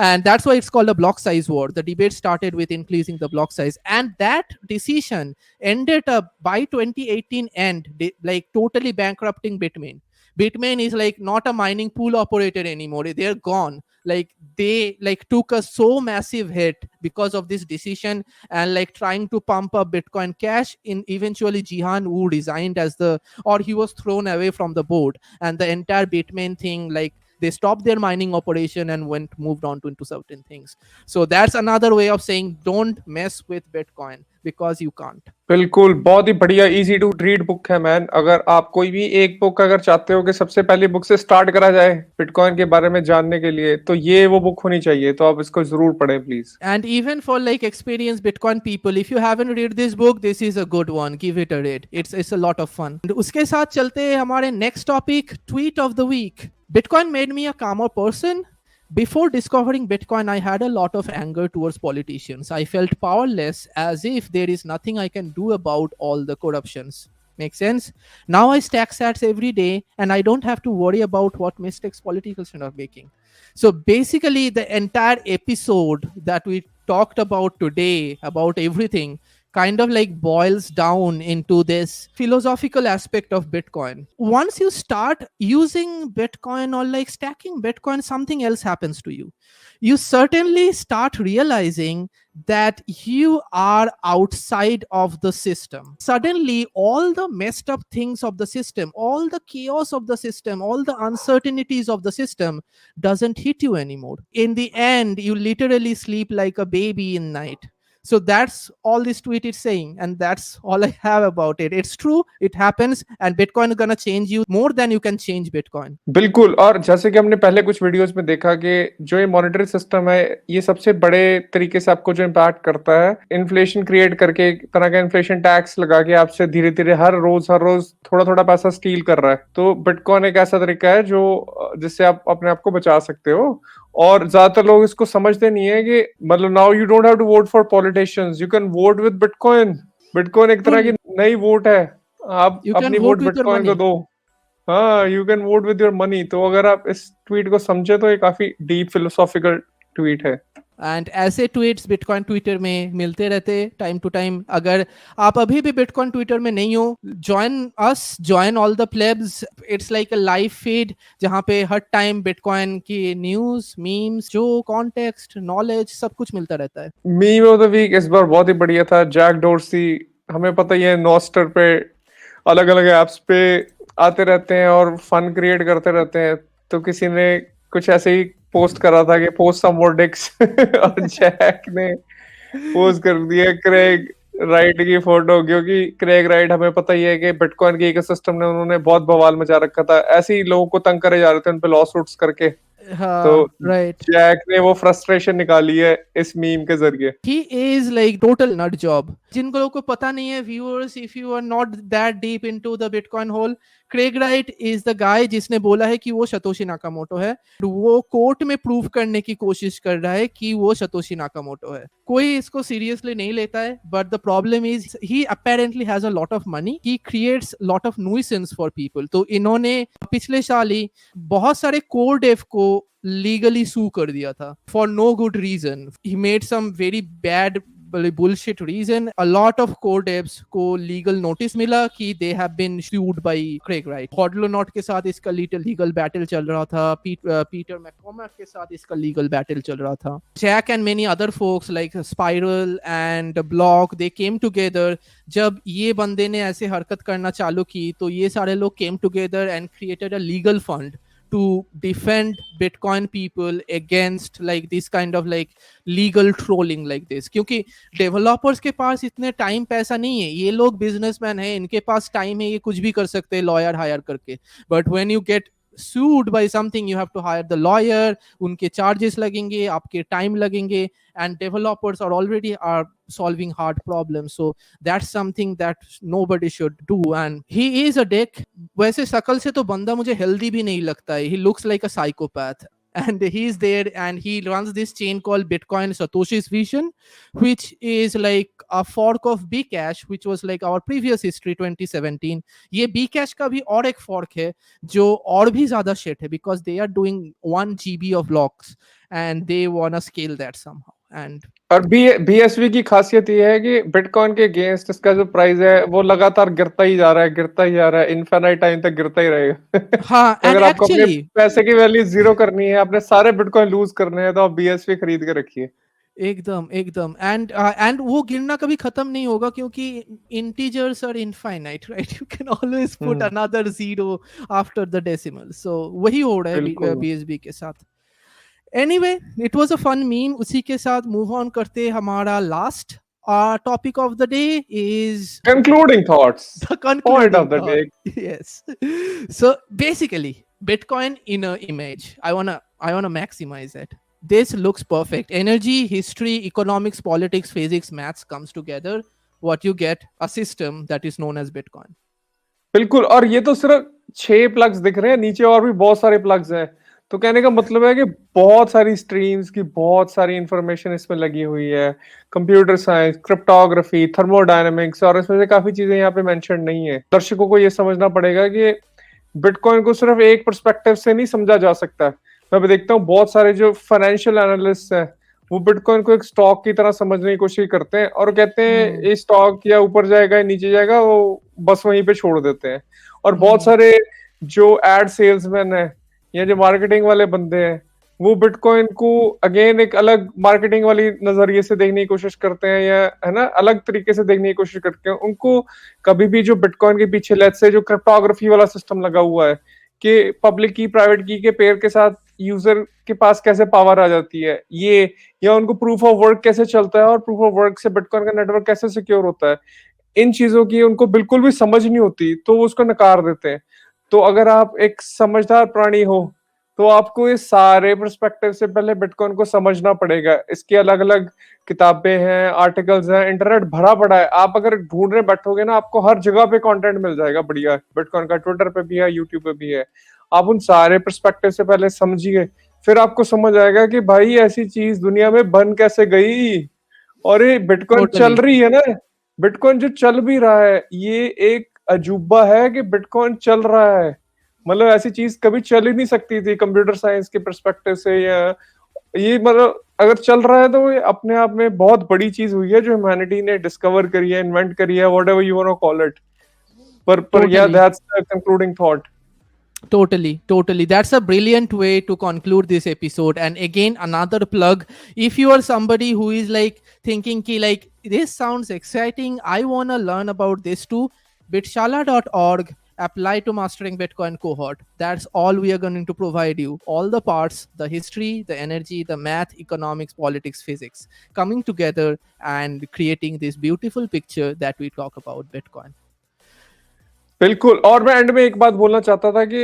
and that's why it's called a block size war. The debate started with increasing the block size, and that decision ended up by 2018 end like totally bankrupting Bitmain. Bitmain is like not a mining pool operator anymore. They're gone. Like they like took a so massive hit because of this decision, and like trying to pump up Bitcoin Cash. In eventually Jihan Wu resigned as the, or he was thrown away from the board, and the entire Bitmain thing, like they stopped their mining operation and moved on to into certain things. So that's another way of saying don't mess with Bitcoin because you can't. बिल्कुल, बहुत ही बढ़िया easy to read book है man. अगर आप कोई भी एक book अगर चाहते हो कि सबसे पहली बुक से स्टार्ट करा जाए बिटकॉइन के बारे में जानने के लिए, तो ये वो बुक होनी चाहिए, तो आप इसको जरूर पढ़ें please. And even for like experienced Bitcoin people, if you haven't read this book, this is a good one. Give it a read. It's a lot of fun. And उसके साथ चलते हैं हमारे next topic, tweet of the week. Bitcoin made me a calmer person. Before discovering Bitcoin, I had a lot of anger towards politicians. I felt powerless, as if there is nothing I can do about all the corruptions. Make sense? Now I stack sats every day and I don't have to worry about what mistakes politicians are making. So basically, the entire episode that we talked about today, about everything, kind of like boils down into this philosophical aspect of Bitcoin. Once you start using Bitcoin or like stacking Bitcoin, something else happens to you. You certainly start realizing that you are outside of the system. Suddenly, all the messed up things of the system, all the chaos of the system, all the uncertainties of the system doesn't hit you anymore. In the end, you literally sleep like a baby in night. So that's all this tweet is saying, and that's all I have about it. It's true, it happens, and Bitcoin is gonna change you more than you can change Bitcoin. बिल्कुल, और जैसे कि हमने पहले कुछ videos में देखा कि जो ये मॉनेटरी सिस्टम है, ये सबसे बड़े तरीके से आपको जो इम्पैक्ट करता है, इन्फ्लेशन क्रिएट करके, एक तरह का इन्फ्लेशन टैक्स लगा के आपसे धीरे धीरे हर रोज थोड़ा थोड़ा पैसा स्टील कर रहा है। तो बिटकॉइन एक ऐसा तरीका है जो जिससे आप अपने आप को बचा सकते हो, और ज्यादातर लोग इसको समझते नहीं है कि मतलब now you don't have to vote for politicians, you can vote with bitcoin. Bitcoin एक तरह की नई वोट है, आप अपनी वोट बिटकॉइन को दो। हाँ, you can vote with your money. तो अगर आप इस ट्वीट को समझे तो ये काफी डीप फिलोसॉफिकल ट्वीट है। एंड ऐसे ट्वीट्स बिटकॉइन ट्विटर में मिलते रहते टाइम टू टाइम। अगर आप अभी भी बिटकॉइन ट्विटर में नहीं हो, join us, join all the plebs. It's like a live feed जहाँ पे हर टाइम बिटकॉइन की न्यूज, मीम्स, जो कॉन्टेक्स्ट, नॉलेज, सब कुछ मिलता रहता है। मीम ऑफ द वीक इस बार बहुत ही बढ़िया था। जैक डोर्सी, हमें पता ही है, नॉस्टर पे अलग अलग एप्स पे आते रहते हैं और फन क्रिएट करते रहते हैं। तो किसी ने कुछ ऐसे ही पोस्ट करा था कि पोस्ट सम मोर डिक्स और जैक ने पोस्ट कर दिया क्रेग राइट की फोटो, क्योंकि क्रेग राइट हमें पता ही है कि बिटकॉइन के इकोसिस्टम ने उन्होंने बहुत बवाल मचा रखा था। ऐसे ही लोगों को तंग करे जा रहे थे उन पे लॉ सूट्स करके। तो राइट, जैक ने वो फ्रस्ट्रेशन निकाली है इस मीम के जरिए। he is like total nut job. जिन लोगों को पता नहीं है viewers, if you are not that deep into the Bitcoin hole, Craig right is the guy जिसने बोला है कि वो सतोशी नाकामोटो है। वो कोर्ट में प्रूव करने की कोशिश कर रहा है कि वो सतोशी नाकामोटो है। कोई इसको सीरियसली नहीं लेता है, but the problem is he apparently has a lot of money, he creates lot of nuisance for people. तो इन्होंने पिछले साल ही बहुत सारे कोर डेव को लीगली सू कर दिया था for no good reason. He made some very bad bullshit reason. A lot of core devs को legal notice मिला कि they have been sued by Craig Wright. Hodlonaut के साथ इसका legal battle चल रहा था, Peter McCormack के साथ इसका legal battle चल रहा था। Jack and many other folks like Spiral and Block, they came together। जब ये बंदे ने ऐसे हरकत करना चालू की तो ये सारे लोग came together and created a legal fund to defend Bitcoin people against like this kind of like legal trolling like this। क्योंकि डेवलपर्स के पास इतने टाइम पैसा नहीं है, ये लोग बिजनेसमैन हैं, इनके पास टाइम है, ये कुछ भी कर सकते हैं लॉयर हायर करके। But when you get sued by something, you have to hire the lawyer, उनके charges लगेंगे, आपके time लगेंगे, and developers are already are solving hard problems, so that's something that nobody should do। and he is a dick। वैसे शकल से तो बंदा मुझे healthy भी नहीं लगता है, he looks like a psychopath। and he's there and he runs this chain called Bitcoin Satoshi's Vision, which is like a fork of Bcash, which was like our previous history 2017। ये Bcash का भी और एक fork है जो और भी ज्यादा shit है, because they are doing 1 GB of blocks and they wanna scale that somehow। and और बीएसवी की खासियत ये है कि बिटकॉइन के अगेंस्ट इसका जो प्राइस है वो लगातार गिरता ही जा रहा है, गिरता ही जा रहा है, इनफाइनाइट टाइम तक गिरता ही रहेगा। हाँ, तो and अगर आपको अपने actually पैसे की वैल्यू जीरो करनी है, अपने सारे बिटकॉइन लूज करने हैं, तो आप बीएसवी खरीद के रखिए। एकदम एकदम। एंड वो गिरना कभी खत्म नहीं होगा क्योंकि integers are infinite, right? You can always put another zero after the decimal. So वही हो रहा है बीएसबी के साथ। Anyway, it was a fun meme. उसी के साथ मूव ऑन करते, हमारा last topic of the day is Concluding thoughts. the Point of concluding the day. thought। Yes। So basically, Bitcoin in an image. I wanna maximize it. This looks perfect. Energy, history, economics, politics, physics, maths comes together. What you get, a system that is known as Bitcoin। बिल्कुल। और ये तो सिर्फ 6 plugs दिख रहे हैं, नीचे और भी बहुत सारे प्लग्स हैं। तो कहने का मतलब है कि बहुत सारी स्ट्रीम्स की बहुत सारी इंफॉर्मेशन इसमें लगी हुई है। कंप्यूटर साइंस, क्रिप्टोग्राफी, थर्मोडायनेमिक्स, और इसमें से काफी चीजें यहाँ पे मेंशन नहीं है। दर्शकों को ये समझना पड़ेगा कि बिटकॉइन को सिर्फ एक पर्सपेक्टिव से नहीं समझा जा सकता। मैं भी देखता हूँ बहुत सारे जो फाइनेंशियल एनालिस्ट हैं वो बिटकॉइन को एक स्टॉक की तरह समझने की कोशिश करते हैं और कहते हैं ये स्टॉक या ऊपर जाएगा या नीचे जाएगा, वो बस वहीं पे छोड़ देते हैं। और बहुत सारे जो एड सेल्समैन है या जो मार्केटिंग वाले बंदे हैं वो बिटकॉइन को अगेन एक अलग मार्केटिंग वाली नजरिए से देखने की कोशिश करते हैं, या है ना, अलग तरीके से देखने की कोशिश करते हैं। उनको कभी भी जो बिटकॉइन के पीछे लेट्स से जो क्रिप्टोग्राफी वाला सिस्टम लगा हुआ है कि पब्लिक की प्राइवेट की के पेयर के साथ यूजर के पास कैसे पावर आ जाती है, ये, या उनको प्रूफ ऑफ वर्क कैसे चलता है और प्रूफ ऑफ वर्क से बिटकॉइन का नेटवर्क कैसे सिक्योर होता है, इन चीजों की उनको बिल्कुल भी समझ नहीं होती, तो वो उसको नकार देते हैं। तो अगर आप एक समझदार प्राणी हो तो आपको ये सारे पर्सपेक्टिव से पहले बिटकॉइन को समझना पड़ेगा। इसकी अलग अलग किताबें हैं, आर्टिकल्स हैं, इंटरनेट भरा पड़ा है। आप अगर ढूंढने बैठोगे ना, आपको हर जगह पे कंटेंट मिल जाएगा बढ़िया। बिटकॉइन का ट्विटर पे भी है, यूट्यूब पे भी है। आप उन सारे पर्सपेक्टिव से पहले समझिए, फिर आपको समझ आएगा कि भाई ऐसी चीज दुनिया में बन कैसे गई। और ये बिटकॉइन चल रही है ना, बिटकॉइन जो चल भी रहा है ये एक अजूबा है कि बिटकॉइन चल रहा है। मतलब ऐसी चीज कभी चल ही नहीं सकती थी कंप्यूटर साइंस के पर्सपेक्टिव से, या ये मतलब अगर चल रहा है तो ये अपने आप में बहुत बड़ी चीज हुई है जो ह्यूमैनिटी ने डिस्कवर करी है, इन्वेंट करी है, whatever you want to call it. पर या that's the concluding thought. Totally. That's a brilliant way to conclude this episode। And again, another plug. If you are somebody who is like thinking ki like this sounds exciting, I want to learn about this too, bitshala.org, apply to Mastering Bitcoin cohort. That's all we are going to provide you. All the parts, the history, the energy, the math, economics, politics, physics, coming together and creating this beautiful picture that we talk about Bitcoin। बिल्कुल। और मैं and में एक बात बोलना चाहता था कि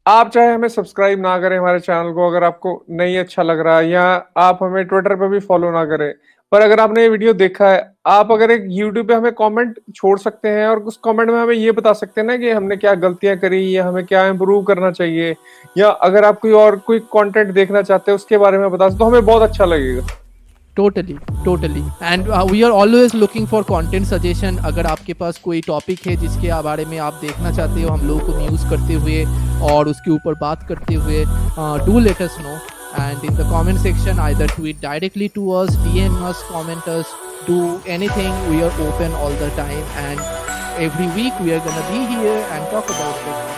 आप चाहे हमें सब्सक्राइब ना करें हमारे चैनल को, अगर आपको नहीं अच्छा लग रहा है, या आप हमें ट्विटर पे भी फॉलो ना करें, पर अगर आपने ये वीडियो देखा है, आप अगर एक यूट्यूब पे हमें कमेंट छोड़ सकते हैं और उस कमेंट में हमें ये बता सकते हैं ना कि हमने क्या गलतियां करी या हमें क्या इम्प्रूव करना चाहिए, या अगर आप कोई कंटेंट देखना चाहते हैं उसके बारे में बता सकते तो हमें बहुत अच्छा लगेगा। totally and we are always looking for content suggestion। अगर आपके पास कोई टॉपिक है जिसके बारे में आप देखना चाहते हो हम लोगों को न्यूज़ करते हुए और उसके ऊपर बात करते हुए, do let us know and in the comment section either tweet directly to us, DM us, comment us, do anything, we are open all the time and every week we are gonna be here and talk about it।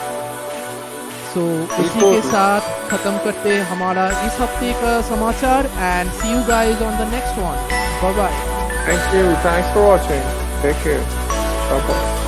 सो इसी के साथ खत्म करते हैं हमारा इस हफ्ते का समाचार and see you guys on the next one. Bye bye. Thank you, thanks for watching, take care, bye bye.